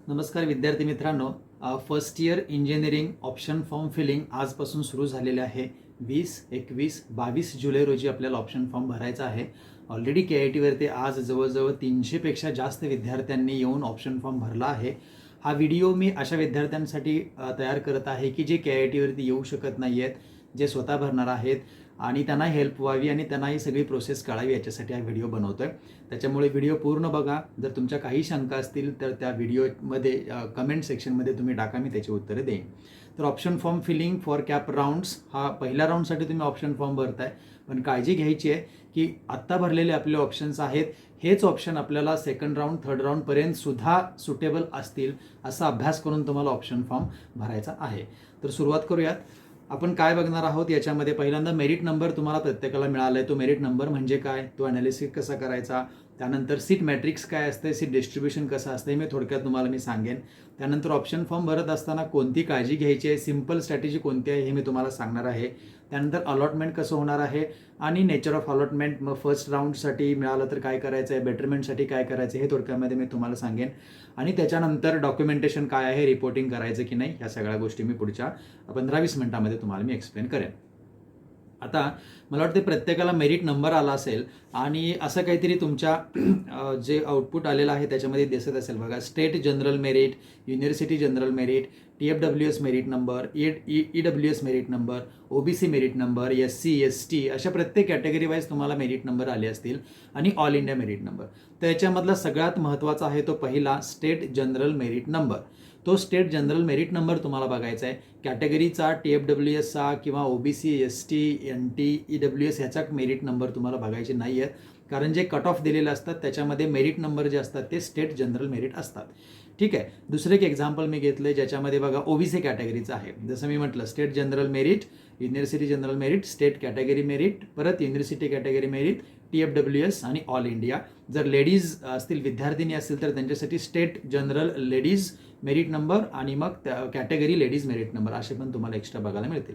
नमस्कार विद्यार्थी मित्रांनो, first year engineering option form filling आजपासून सुरू झालेले आहे. 20, 21, 22 जुलै रोजी आपल्याला ऑप्शन फॉर्म भरायचा आहे. ऑलरेडी KITवरती आज जवळजवळ 300पेक्षा जास्त विद्यार्थ्यांनी येऊन ऑप्शन फॉर्म भरला आहे. हा व्हिडिओ मी अशा विद्यार्थ्यांसाठी तयार करत आहे की जे KITवरती येऊ शकत नाही आहेत, जे स्वतः भरणार आहेत आणि त्यांना हेल्प व्हावी आणि त्यांना ही सगळी प्रोसेस कळावी याच्यासाठी हा व्हिडिओ बनवतोय. त्याच्यामुळे व्हिडिओ पूर्ण बघा. जर तुमच्या काही शंका असतील तर त्या व्हिडिओमध्ये कमेंट सेक्शनमध्ये तुम्ही टाका, मी त्याची उत्तरे देईन. तर option form filling for CAP rounds, हा पहिल्या राऊंडसाठी तुम्ही ऑप्शन फॉर्म भरताय, पण काळजी घ्यायची आहे की आत्ता भरलेले आपले ऑप्शन्स आहेत, हेच ऑप्शन आपल्याला सेकंड राऊंड थर्ड राऊंडपर्यंत सुद्धा सुटेबल असतील असा अभ्यास करून तुम्हाला ऑप्शन फॉर्म भरायचा आहे. तर सुरुवात करूयात. आपण काय बघणार आहोत याच्यामध्ये. पहिल्यांदा मेरिट नंबर तुम्हाला प्रत्येकाला मिळाला आहे. तो मेरिट नंबर म्हणजे काय, तो ॲनालिसिस कसा करायचा, त्यानंतर सीट मॅट्रिक्स काय असते, सीट डिस्ट्रीब्युशन कसं असतं हे थोडक्यात तुम्हाला मी सांगेन. त्यानंतर ऑप्शन फॉर्म भरत असताना कोणती काळजी घ्यायची आहे, सिम्पल स्ट्रॅटेजी कोणती आहे हे मी तुम्हाला सांगणार आहे. त्यानंतर अलॉटमेंट कसं होणार आहे आणि नेचर ऑफ अलॉटमेंट, मग फर्स्ट राऊंडसाठी मिळालं तर काय करायचं आहे, बेटरमेंटसाठी काय करायचं हे थोडक्यामध्ये मी तुम्हाला सांगेन. आणि त्याच्यानंतर डॉक्युमेंटेशन काय आहे, रिपोर्टिंग करायचं की नाही, ह्या सगळ्या गोष्टी मी पुढच्या 15-20 मिनिटांमध्ये तुम्हाला मी एक्सप्लेन करेन. आता मला वाटते प्रत्येकाला मेरिट नंबर आला असेल आणि असं काहीतरी तुमच्या जे आउटपुट आलेलं आहे त्याच्यामध्ये दिसत असेल बघा. State general merit, university general merit, TFWS merit number, EWS merit number, OBC merit number, SC ST अशा प्रत्येक कॅटेगरी वाईज तुम्हाला मेरिट नंबर आले असतील आणि ऑल इंडिया मेरिट नंबर. तर याच्यामधला सगळ्यात महत्त्वाचा आहे तो पहिला स्टेट जनरल मेरिट नंबर. तो स्टेट जनरल मेरिट नंबर तुम्हाला बघायचा आहे. कॅटेगरीचा TFWSचा किंवा OBC ST NT EWS ह्याचा मेरिट नंबर तुम्हाला बघायचे नाही आहेत, कारण जे कट ऑफ दिलेले असतात त्याच्यामध्ये मेरिट नंबर जे असतात ते स्टेट जनरल मेरिट असतात. ठीक आहे. दुसरं एक एक्झाम्पल मी घेतलं आहे ज्याच्यामध्ये बघा OBC कॅटेगरीचं आहे. जसं मी म्हटलं state general merit, university general merit, state category merit, परत युनिव्हर्सिटी कॅटेगरी मेरिट, TFWS आणि ऑल इंडिया. जर लेडीज असतील, विद्यार्थिनी असतील तर त्यांच्यासाठी state general ladies merit number आणि मग कॅटेगरी लेडीज मेरिट नंबर असे पण तुम्हाला एक्स्ट्रा बघायला मिळतील.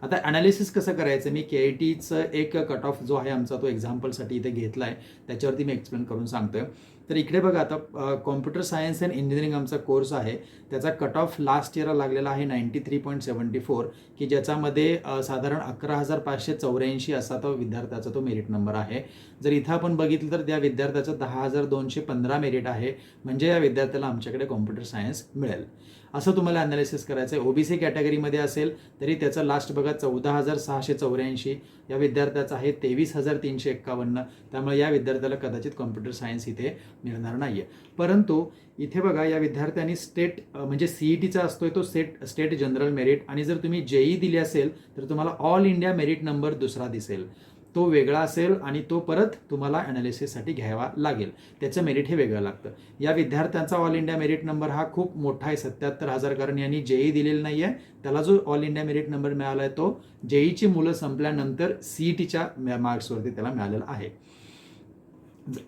आता ॲनालिसिस कसं करायचं, मी KITचं एक कट ऑफ जो आहे आमचा तो एक्झाम्पलसाठी इथे घेतला आहे, त्याच्यावरती मी एक्सप्लेन करून सांगतोय. तर इकडे बघा, आता कॉम्प्युटर सायन्स अँड इंजिनिअरिंग आमचा कोर्स आहे, त्याचा कट ऑफ लास्ट इयरला लागलेला आहे 93.74, की ज्याच्यामध्ये साधारण 11,584 असा तो विद्यार्थ्याचा तो मेरिट नंबर आहे. जर इथं आपण बघितलं तर त्या विद्यार्थ्याचं 10,215 मेरिट आहे, म्हणजे या विद्यार्थ्याला आमच्याकडे कॉम्प्युटर सायन्स मिळेल. असं तुम्हाला ॲनालिसिस करायचं आहे. OBC कॅटेगरीमध्ये असेल तरी त्याचं लास्ट बघा 14,684, या विद्यार्थ्याचं आहे 23,351, त्यामुळे या विद्यार्थ्याला कदाचित कॉम्प्युटर सायन्स इथे मिळणार नाही आहे. परंतु इथे बघा, या विद्यार्थ्यांनी स्टेट म्हणजे CETचा असतोय तो स्टेट जनरल मेरिट, आणि जर तुम्ही JEE दिली असेल तर तुम्हाला ऑल इंडिया मेरिट नंबर दुसरा दिसेल, तो वेगळा असेल आणि तो परत तुम्हाला ॲनालिसिससाठी घ्यावा लागेल, त्याचं मेरिट हे वेगळं लागतं. या विद्यार्थ्यांचा ऑल इंडिया मेरिट नंबर हा खूप मोठा आहे, 77,000, कारण यांनी JEE दिलेलं नाही आहे. त्याला जो ऑल इंडिया मेरिट नंबर मिळाला आहे तो JEEची मुलं संपल्यानंतर CETच्या मार्क्सवरती त्याला मिळालेला आहे.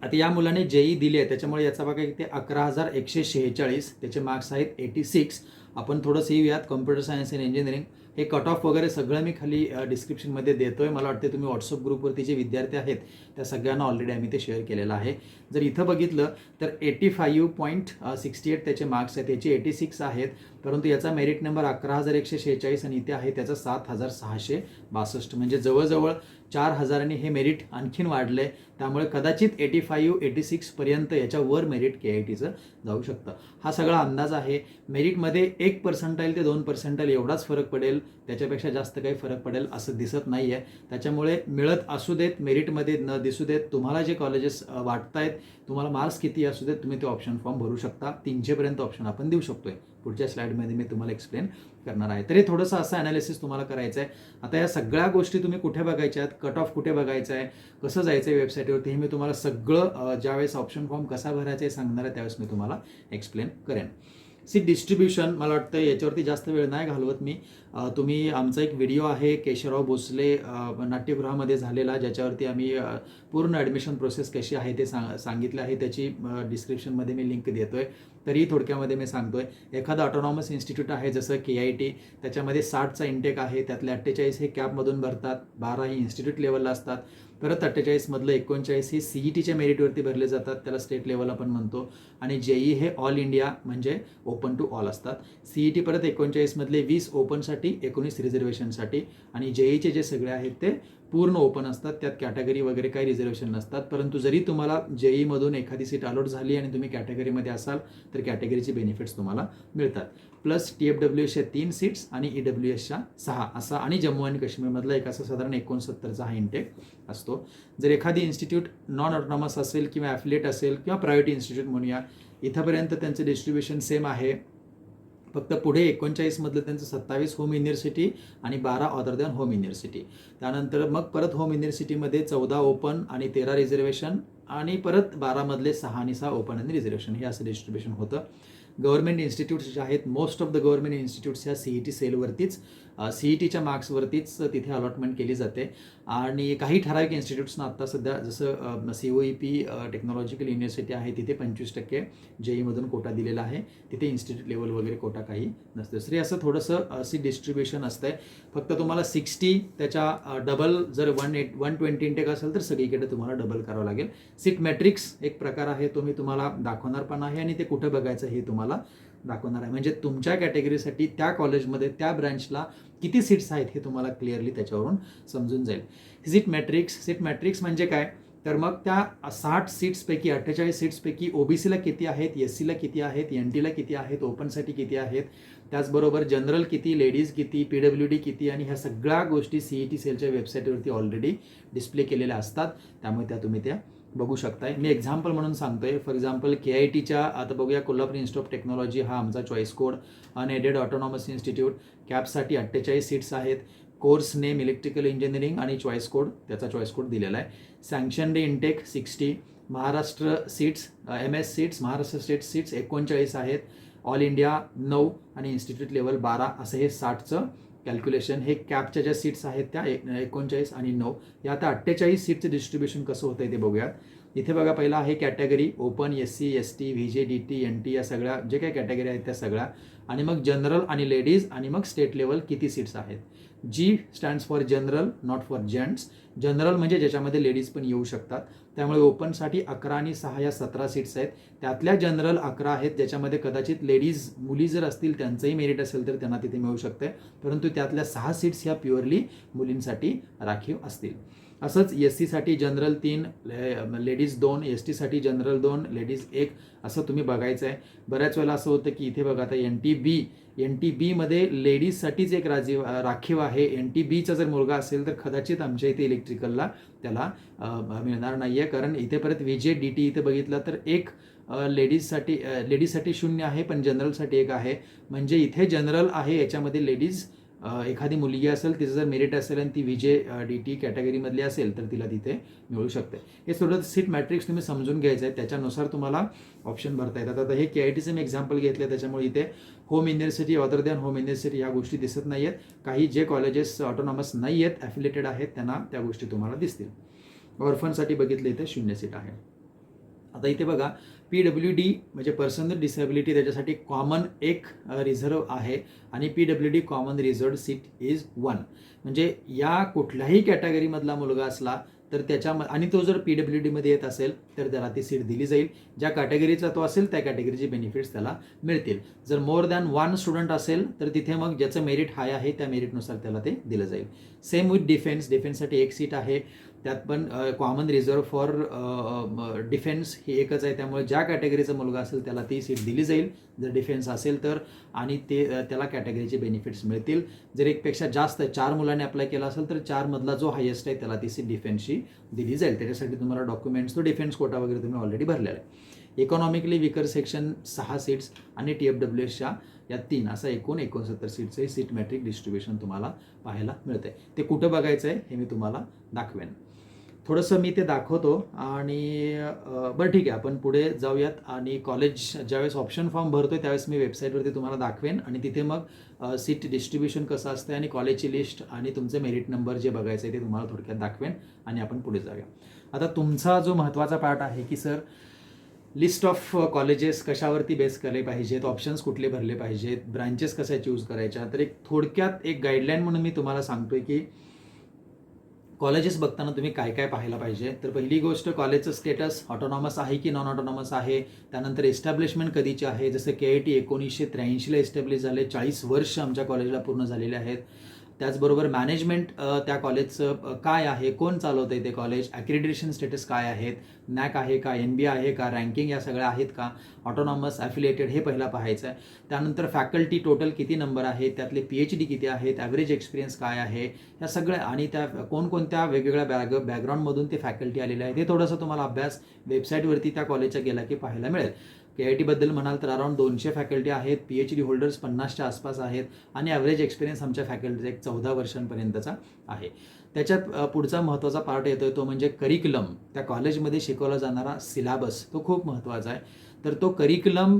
आता या मुलाने JEE दिली आहे, त्याच्यामुळे याचा बघा इथे 11,146 त्याचे मार्क्स आहेत 86. आपण थोडंसं येऊयात कॉम्प्युटर सायन्स अँड इंजिनिअरिंग. हे कट ऑफ वगैरे सगळं मी खाली डिस्क्रिप्शनमध्ये देतोय. मला वाटते तुम्ही व्हॉट्सअप ग्रुपवरती जे विद्यार्थी आहेत त्या सगळ्यांना ऑलरेडी आम्ही ते शेअर केलेलं आहे. जर इथं बघितलं तर 85.68 त्याचे मार्क्स आहेत, त्याचे 86 आहेत, परंतु याचा मेरिट नंबर 11,146 आणि इथे आहे त्याचं 7,662, म्हणजे जवळजवळ 4,000 हे मेरिट आणखीन वाढलंय. त्यामुळे कदाचित 85-86 पर्यंत याच्यावर मेरिट KITचं जाऊ शकतं. हा सगळा अंदाज आहे. मेरिटमध्ये 1% ते 2% एवढाच फरक पडेल, त्याच्यापेक्षा जास्त काही फरक पडेल असं दिसत नाही आहे. त्याच्यामुळे मिळत असू देत, मेरिटमध्ये न दिसू देत, तुम्हाला जे कॉलेजेस वाटतायत, तुम्हाला मार्क्स किती असू देत, तुम्ही ते ऑप्शन फॉर्म भरू शकता. 300पर्यंत ऑप्शन आपण देऊ शकतोय. पुढच्या स्लाईडमध्ये मी तुम्हाला एक्सप्लेन करणार आहे. तर हे थोडंसं असं ॲनालिसिस तुम्हाला करायचं आहे. आता या सगळ्या गोष्टी तुम्ही कुठे बघायच्या आहेत, कट ऑफ कुठे बघायचं आहे, कसं जायचं आहे वेबसाईटवरती, हे मी तुम्हाला सगळं ज्यावेळेस ऑप्शन फॉर्म कसा भरायचा आहे सांगणार आहे त्यावेळेस मी तुम्हाला एक्सप्लेन करेन. सीट डिस्ट्रीब्युशन, मला वाटतं याच्यावरती जास्त वेळ नाही घालवत मी. तुम्ही आमचा एक व्हिडिओ आहे केशवराव भोसले नाट्यगृहामध्ये झालेला, ज्याच्यावरती आम्ही पूर्ण ॲडमिशन प्रोसेस कशी आहे ते सांगितलं आहे. त्याची डिस्क्रिप्शनमध्ये मी लिंक देतोय. तरी थोडक्यामध्ये मी सांगतोय, एखादं ऑटोनॉमस इन्स्टिट्यूट आहे जसं KIT, त्याच्यामध्ये 60चा इंटेक आहे, त्यातले 48 हे कॅपमधून भरतात, 12 ही इन्स्टिट्यूट लेवलला असतात. परत 48 मधलं 39 हे CETच्या मेरिटवरती भरले जातात, त्याला स्टेट लेवल आपण म्हणतो. आणि JEE हे ऑल इंडिया म्हणजे ओपन टू ऑल असतात. CET परत 39 मधले 20 ओपनसाठी, 19 रिझर्वेशनसाठी. आणि JEEचे जे सगळे आहेत ते पूर्ण ओपन असतात, त्यात कॅटेगरी वगैरे काही रिझर्वेशन नसतात. परंतु जरी तुम्हाला JEE मधून एखादी सीट अलॉट झाली आणि तुम्ही कॅटेगरीमध्ये असाल तर कॅटेगरीचे बेनिफिट्स तुम्हाला मिळतात. प्लस TFWSच्या 3 सीट्स आणि EWSच्या 6 असा, आणि जम्मू आणि काश्मीरमधला एक असा साधारण 69चा हा इंटेक असतो. जर एखादी इन्स्टिट्यूट नॉन ऑटोनॉमस असेल किंवा ॲफिलिएट असेल किंवा प्रायव्हेट इन्स्टिट्यूट म्हणूया, इथंपर्यंत त्यांचं डिस्ट्रीब्युशन सेम आहे. फक्त पुढे 39 मधलं त्यांचं 27 होम युनिव्हर्सिटी आणि 12 अदर दॅन होम युनिव्हर्सिटी. त्यानंतर मग परत होम युनिव्हर्सिटीमध्ये 14 ओपन आणि 13 रिझर्वेशन, आणि परत 12 मधले 6 आणि 6 ओपन आणि रिझर्वेशन, हे असं डिस्ट्रीब्युशन होतं. गव्हर्नमेंट इन्स्टिट्यूट्स जे आहेत, most of the government institutes ह्या CET सेलवरतीच, CETच्या मार्क्सवरतीच तिथे अलॉटमेंट केली जाते. आणि काही ठराविक इन्स्टिट्यूट्सना आत्ता सध्या जसं COEP टेक्नॉलॉजिकल युनिव्हर्सिटी आहे, तिथे 25% JEEमधून कोटा दिलेला आहे. तिथे इन्स्टिट्यूट लेवल वगैरे कोटा काही नसते. तरी असं थोडंसं सीट डिस्ट्रीब्युशन असतंय. फक्त तुम्हाला 60 त्याच्या डबल, जर 120 इंटेक असेल तर सगळीकडे तुम्हाला डबल करावं लागेल. सीट मॅट्रिक्स एक प्रकार आहे, तो मी तुम्हाला दाखवणार पण आहे, आणि ते कुठं बघायचं हे तुम्हाला दाखवणार आहे. म्हणजे तुमच्या कॅटेगरीसाठी त्या कॉलेजमध्ये त्या ब्रँचला किती सीट्स आहेत हे तुम्हाला क्लिअरली त्याच्यावरून समजून जाईल. सीट मॅट्रिक्स म्हणजे काय, तर मग त्या 60 सीट्सपैकी 48 सीट्सपैकी OBCला किती आहेत, SCला किती आहेत, NTला किती आहेत, ओपनसाठी किती आहेत, त्याचबरोबर जनरल किती, लेडीज किती, PWD किती, आणि ह्या सगळ्या गोष्टी CET सेलच्या वेबसाईटवरती ऑलरेडी डिस्प्ले केलेल्या असतात. त्यामुळे तुम्ही त्या बघू शकताय. मी एक्झाम्पल म्हणून सांगतोय. फॉर एक्झाम्पल KITच्या आता बघूया, कोल्हापूर इन्स्टिट्यूट ऑफ टेक्नॉलॉजी हा आमचा choice code. Unaided autonomous institute, कॅपसाठी 48 सीट्स आहेत. कोर्स नेम इलेक्ट्रिकल इंजिनिअरिंग आणि चॉईस कोड, त्याचा चॉईस कोड दिलेला आहे. Sanction intake 60. Maharashtra seats, MS seats, Maharashtra state seats 39 आहेत. ऑल इंडिया 9 आणि इन्स्टिट्यूट लेवल 12, असं हे 60चं कॅल्क्युलेशन. हे कॅपच्या ज्या सीट्स आहेत त्या 39 आणि 9, या आता 48 सीटचं डिस्ट्रीब्युशन कसं होतंय ते बघूयात. इथे बघा, पहिला आहे category open, SC ST VJ DT NT, या सगळ्या जे काही कॅटेगरी आहेत त्या सगळ्या. आणि मग जनरल आणि लेडीज, आणि मग स्टेट लेवल किती सीट्स आहेत. G stands for general, not for gents. General म्हणजे ज्याच्यामध्ये लेडीज पण येऊ शकतात. त्यामुळे ओपनसाठी 11 आणि 6 या 17 सीट्स आहेत. त्यातल्या जनरल 11 आहेत, ज्याच्यामध्ये कदाचित लेडीज मुली जर असतील त्यांचंही मेरिट असेल तर त्यांना तिथे मिळू शकते. परंतु त्यातल्या 6 सीट्स ह्या प्युअरली मुलींसाठी राखीव असतील. असंच SC साठी जनरल 3, लेडीज 2, ST साठी जनरल 2, लेडीज 1, असं तुम्ही बघायचं आहे. बऱ्याच वेळेला असं होतं की इथे बघा, आता NTB मध्ये लेडीजसाठीच एक राखीव आहे. NTBचा जर मुलगा असेल तर कदाचित आमच्या इथे इलेक्ट्रिकलला त्याला मिळणार नाही आहे, कारण इथे परत VJ DT इथे बघितलं तर एक लेडीजसाठी 0 आहे, पण जनरलसाठी 1 आहे. म्हणजे इथे जनरल आहे, याच्यामध्ये लेडीज एखादी मुलगी असेल, तिचं जर मेरिट असेल आणि ती VJ DT कॅटेगरीमधली असेल तर तिला तिथे मिळू शकते. हे थोडं सीट मॅट्रिक्स तुम्ही समजून घ्यायचं आहे, त्याच्यानुसार तुम्हाला ऑप्शन भरता येतात. आता हे KITचं मी एक्झाम्पल घेतलं, त्याच्यामुळे इथे home university, other than home university ह्या गोष्टी दिसत नाही आहेत. काही जे कॉलेजेस ऑटोनॉमस नाही आहेत, ॲफिलेटेड आहेत, त्यांना त्या गोष्टी तुम्हाला दिसतील. ऑर्फनसाठी बघितलं इथे 0 सीट आहे. आता इथे बघा, PWD म्हणजे पर्सनल डिसेबिलिटी, त्याच्यासाठी कॉमन एक रिझर्व आहे, आणि PWD common reserved seat is 1. म्हणजे या कुठल्याही कॅटेगरीमधला मुलगा असला तर त्याच्या, आणि तो जर PWD मध्ये येत असेल तर त्याला ती सीट दिली जाईल. ज्या कॅटेगरीचा तो असेल त्या कॅटेगरीचे बेनिफिट्स त्याला मिळतील. जर मोर दॅन 1 स्टुडंट असेल तर तिथे मग ज्याचं मेरिट हाय आहे त्या मेरिटनुसार त्याला ते दिलं जाईल. सेम विथ डिफेन्ससाठी 1 सीट आहे, त्यात पण कॉमन रिझर्व फॉर डिफेन्स ही एकच आहे. त्यामुळे ज्या कॅटेगरीचा मुलगा असेल त्याला ती सीट दिली जाईल जर डिफेन्स असेल तर, आणि त्याला कॅटेगरीचे बेनिफिट्स मिळतील. जर एकपेक्षा जास्त 4 मुलांनी अप्लाय केला असेल तर 4 मधला जो हायेस्ट आहे त्याला ती सीट डिफेन्सची दिली जाईल. त्याच्यासाठी तुम्हाला डॉक्युमेंट्स, तो डिफेन्स कोटा वगैरे तुम्ही ऑलरेडी भरलेला आहे. इकॉनॉमिकली विकर सेक्शन 6 सीट्स आणि TFWSच्या या 3, असा एकूण 69 सीटचं सीट मॅट्रिक डिस्ट्रीब्युशन तुम्हाला पाहायला मिळतंय. ते कुठं बघायचं आहे हे मी तुम्हाला दाखवेन. थोडंसं मी ते दाखवतो, आणि बरं ठीक आहे, आपण पुढे जाऊयात. आणि कॉलेज ज्यावेळेस ऑप्शन फॉर्म भरतोय त्यावेळेस मी वेबसाईटवरती तुम्हाला दाखवेन, आणि तिथे मग सीट डिस्ट्रीब्युशन कसं असतं आणि कॉलेजची लिस्ट आणि तुमचे मेरिट नंबर जे बघायचं आहे ते तुम्हाला थोडक्यात दाखवेन, आणि आपण पुढे जाऊया. आता तुमचा जो महत्त्वाचा पार्ट आहे की सर, लिस्ट ऑफ कॉलेजेस कशावरती बेस केले पाहिजेत, ऑप्शन्स कुठले भरले पाहिजेत, ब्रांचेस कशा चूज करायच्या. तर एक थोडक्यात एक गाईडलाईन म्हणून मी तुम्हाला सांगतोय की कॉलेजेस बघताना तुम्ही काय काय पाहायला पाहिजे, तर पहिली गोष्ट कॉलेजचं स्टेटस ऑटोनॉमस आहे की नॉन ऑटोनॉमस आहे. त्यानंतर एस्टॅब्लिशमेंट कधीची आहे, जसं KIT 1983ला एस्टॅब्लिश झाले, 40 वर्ष आमच्या कॉलेजला पूर्ण झालेले आहेत. त्याचबरोबर मॅनेजमेंट त्या कॉलेजचं काय आहे, कोण चालवतं आहे ते कॉलेज, ॲक्रिडिटेशन स्टेटस काय आहेत, NAC आहे का, NBA आहे का, रँकिंग या सगळ्या आहेत का, ऑटोनॉमस ॲफिलिएटेड, हे पहिला पाहायचं आहे. त्यानंतर फॅकल्टी टोटल किती नंबर आहे, त्यातले PhD किती आहेत, ॲव्हरेज एक्सपिरियन्स काय आहे, या सगळ्या, आणि त्या कोणकोणत्या वेगवेगळ्या बॅकग्राऊंडमधून ते फॅकल्टी आलेले आहेत, हे थोडंसं तुम्हाला अभ्यास वेबसाईटवरती त्या कॉलेजचा गेला की पाहायला मिळेल. KIT बद्दल म्हणाल तर अराउंड 200 फॅकल्टी आहेत, PhD होल्डर्स 50च्या आसपास आहेत, आणि ॲव्हरेज एक्सपिरियन्स आमच्या फॅकल्टीचा एक 14 वर्षांपर्यंतचा आहे. त्याच्यात पुढचा महत्त्वाचा पार्ट येतोय तो म्हणजे करिक्युलम. त्या कॉलेजमध्ये शिकवला जाणारा सिलेबस तो खूप महत्त्वाचा आहे. तर तो करिक्युलम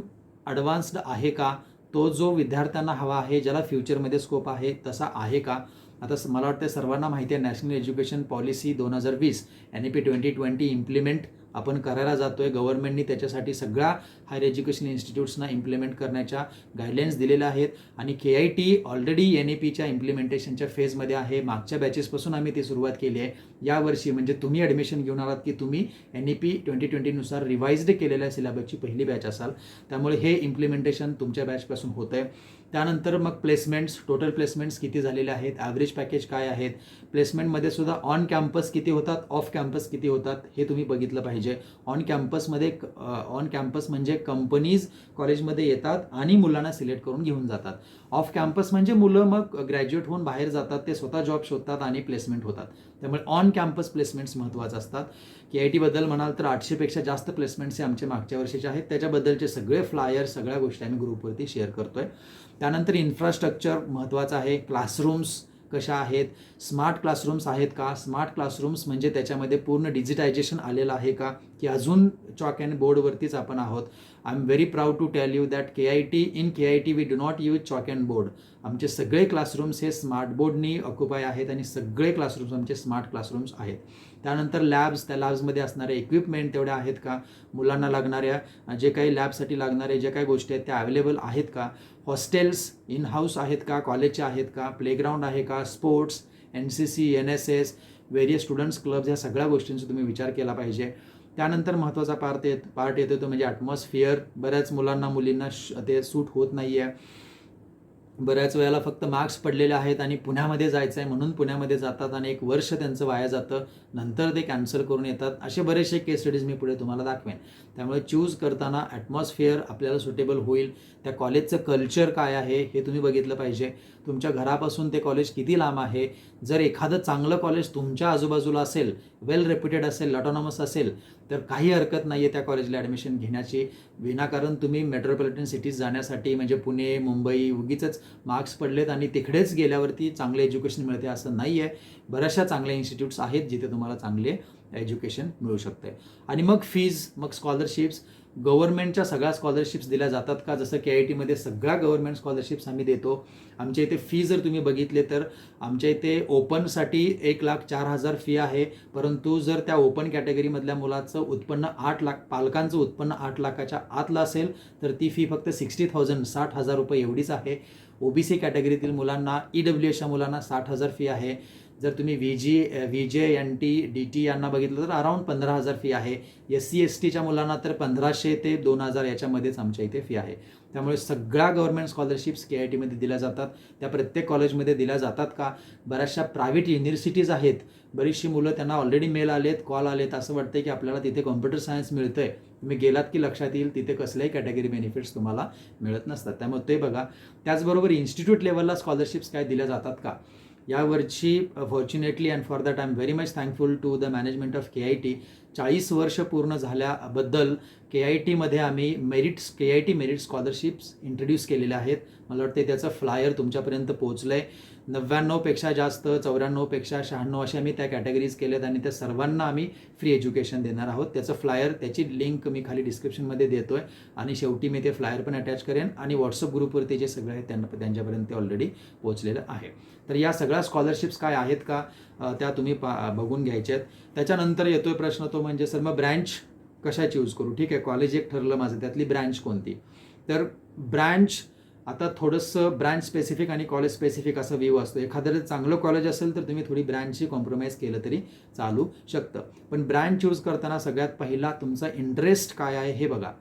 ॲडव्हान्स्ड आहे का, तो जो विद्यार्थ्यांना हवा आहे, ज्याला फ्युचरमध्ये स्कोप आहे, तसा आहे का. आता मला वाटतं सर्वांना माहिती आहे, national education policy 2020 NEP 2020 implement आपण करायला जातो आहे. गव्हर्नमेंटनी त्याच्यासाठी सगळ्या हायर एज्युकेशन इन्स्टिट्यूट्सना इम्प्लिमेंट करण्याच्या गाईडलाईन्स दिलेल्या आहेत, आणि KIT ऑलरेडी NEPच्या इम्प्लिमेंटेशनच्या फेजमध्ये आहे. मागच्या बॅचेसपासून आम्ही ती सुरुवात केली आहे. यावर्षी म्हणजे तुम्ही ॲडमिशन घेऊन आलात की तुम्ही NEP 2020नुसार रिवाइज्ड केलेल्या सिलेबसची पहिली बॅच असाल, त्यामुळे हे इम्प्लिमेंटेशन तुमच्या बॅचपासून होतं आहे. त्यानंतर मग प्लेसमेंट्स, टोटल प्लेसमेंट्स किती झालेले आहेत, ॲव्हरेज पॅकेज काय आहेत, प्लेसमेंटमध्ये सुद्धा ऑन कॅम्पस किती होतात, ऑफ कॅम्पस किती होतात, हे तुम्ही बघितलं पाहिजे. ऑन कॅम्पस म्हणजे कंपनीज कॉलेजमध्ये येतात आणि मुलांना सिलेक्ट करून घेऊन जातात. ऑफ कॅम्पस म्हणजे मुलं मग ग्रॅज्युएट होऊन बाहेर जातात, ते स्वतः जॉब शोधतात आणि प्लेसमेंट होतात. त्यामुळे ऑन कॅम्पस प्लेसमेंट्स महत्त्वाचं असतात. KIT बद्दल म्हणाल तर 800पेक्षा जास्त प्लेसमेंट्स हे आमचे मागच्या वर्षीचे आहेत. त्याच्याबद्दलचे सगळे फ्लायर, सगळ्या गोष्टी आम्ही ग्रुपवरती शेअर करतोय. त्यानंतर इन्फ्रास्ट्रक्चर महत्त्वाचं आहे. क्लासरूम्स कशा आहेत, स्मार्ट क्लासरूम्स आहेत का. स्मार्ट क्लासरूम्स म्हणजे त्याच्यामध्ये पूर्ण डिजिटायझेशन आलेलं आहे का, की अजून चॉक अँड बोर्डवरतीच आपण आहोत. I am very proud to tell you that KIT we do not use chalk and board. आमचे सगळे क्लासरूम्स हे स्मार्ट बोर्डनी ऑक्युपाय आहेत, आणि सगळे क्लासरूम्स आमचे स्मार्ट क्लासरूम्स आहेत. त्यानंतर लॅब्स, त्या लॅब्समध्ये असणारे इक्विपमेंट तेवढ्या आहेत का, मुलांना लागणाऱ्या जे काही लॅबसाठी लागणारे जे काही गोष्टी आहेत त्या अवेलेबल आहेत का. हॉस्टेल्स इन हाऊस आहेत का, कॉलेजचे आहेत का, प्लेग्राऊंड आहे का, sports, NCC, NSS, various students clubs, ह्या सगळ्या गोष्टींचा तुम्ही विचार केला पाहिजे. त्यानंतर महत्त्वाचा पार्ट येतो तो म्हणजे ॲटमॉस्फिअर. बऱ्याच मुलांना मुलींना ते सूट होत नाही आहे. बऱ्याच वेळेला फक्त मार्क्स पडलेले आहेत आणि पुण्यामध्ये जायचं आहे म्हणून पुण्यामध्ये जातात, आणि 1 वर्ष त्यांचं वाया जातं, नंतर ते कॅन्सल करून येतात. असे बरेचसे केस स्टडीज मी पुढे तुम्हाला दाखवेन. त्यामुळे चूज करताना ॲटमॉस्फिअर आपल्याला सुटेबल होईल, त्या कॉलेजचं कल्चर काय आहे हे तुम्ही बघितलं पाहिजे. तुमच्या घरापासून ते कॉलेज किती लांब आहे. जर एखादं चांगलं कॉलेज तुमच्या आजूबाजूला असेल, वेल रेप्युटेड असेल, ऑटोनॉमस असेल, तर काही हरकत नाही आहे त्या कॉलेजला ॲडमिशन घेण्याची. विनाकारण तुम्ही मेट्रोपॉलिटन सिटीज जाण्यासाठी म्हणजे पुणे, मुंबई, उगीचच मार्क्स पडलेत आणि तिकडेच गेल्यावरती चांगले एज्युकेशन मिळते असं नाही आहे. बऱ्याचशा चांगल्या इन्स्टिट्यूट्स आहेत जिथे तुम्हाला चांगले एज्युकेशन मिळू शकते. आणि मग फीज, मग स्कॉलरशिप्स. गव्हर्नमेंटच्या सगळ्या स्कॉलरशिप्स दिल्या जातात का, जसं KIT सगळ्या गव्हर्नमेंट स्कॉलरशिप्स आम्ही देतो. आमच्या इथे फी जर तुम्ही बघितले तर आमच्या इथे ओपनसाठी 1,04,000 फी आहे, परंतु जर त्या ओपन कॅटेगरीमधल्या मुलाचं उत्पन्न 8 लाख, पालकांचं उत्पन्न 8 लाखाच्या आतलं असेल तर ती फी फक्त 60,000 60,000 रुपये एवढीच आहे. OBC कॅटेगरीतील मुलांना, EWSच्या मुलांना 60,000 फी आहे. जर तुम्ही VJ, NT, DT यांना बघितलं तर अराउंड 15,000 फी आहे. SC STच्या मुलांना तर 1,500 ते 2,000 याच्यामध्येच आमच्या इथे फी आहे. त्यामुळे सगळ्या गव्हर्नमेंट स्कॉलरशिप्स KIT दिल्या जातात. त्या प्रत्येक कॉलेजमध्ये दिल्या जातात का. बऱ्याचशा प्रायव्हेट युनिव्हर्सिटीज आहेत, बरीचशी मुलं त्यांना ऑलरेडी मेल आलेत, कॉल आलेत, असं वाटतं की आपल्याला तिथे कॉम्प्युटर सायन्स मिळतंय. तुम्ही गेलात की लक्षात येईल तिथे कसल्याही कॅटेगरी बेनिफिट्स तुम्हाला मिळत नसतात, त्यामुळे ते बघा. त्याचबरोबर इन्स्टिट्यूट लेवलला स्कॉलरशिप्स काय दिल्या जातात का. यावर्षी fortunately and for that I am very much thankful to the management of KIT. 40 वर्ष पूर्ण झाल्याबद्दल KIT आम्ही KIT मेरिट स्कॉलरशिप्स इंट्रोड्यूस केलेल्या आहेत. मला वाटते त्याचं फ्लायर तुमच्यापर्यंत पोहोचलं आहे. 99पेक्षा जास्त, 94पेक्षा 96 असे आम्ही त्या कॅटेगरीज केल्यात, आणि त्या सर्वांना आम्ही फ्री एज्युकेशन देणार आहोत. त्याचं फ्लायर, त्याची लिंक मी खाली डिस्क्रिप्शनमध्ये देतोय, आणि शेवटी मी ते फ्लायर पण अटॅच करेन, आणि व्हॉट्सअप ग्रुपवरती जे सगळं आहे त्यांच्यापर्यंत ते ऑलरेडी पोहोचलेलं आहे. तर या सगळ्या स्कॉलरशिप्स काय आहेत का त्या तुम्ही बघून घ्यायच्या आहेत. त्याच्यानंतर येतोय प्रश्न तो म्हणजे सर मग ब्रँच कशा चूज करू. ठीक आहे, कॉलेज एक ठरलं माझं, त्यातली ब्रँच कोणती. तर ब्रँच आता थोडंसं ब्रँच स्पेसिफिक आणि कॉलेज स्पेसिफिक असं व्ह्यू असतो. एखादं चांगलं कॉलेज असेल तर तुम्ही थोडी ब्रँचची कॉम्प्रोमाइज केलं तरी चालू शकतं. पण ब्रँच चूज करताना सगळ्यात पहिला तुमचा इंटरेस्ट काय आहे हे बघा.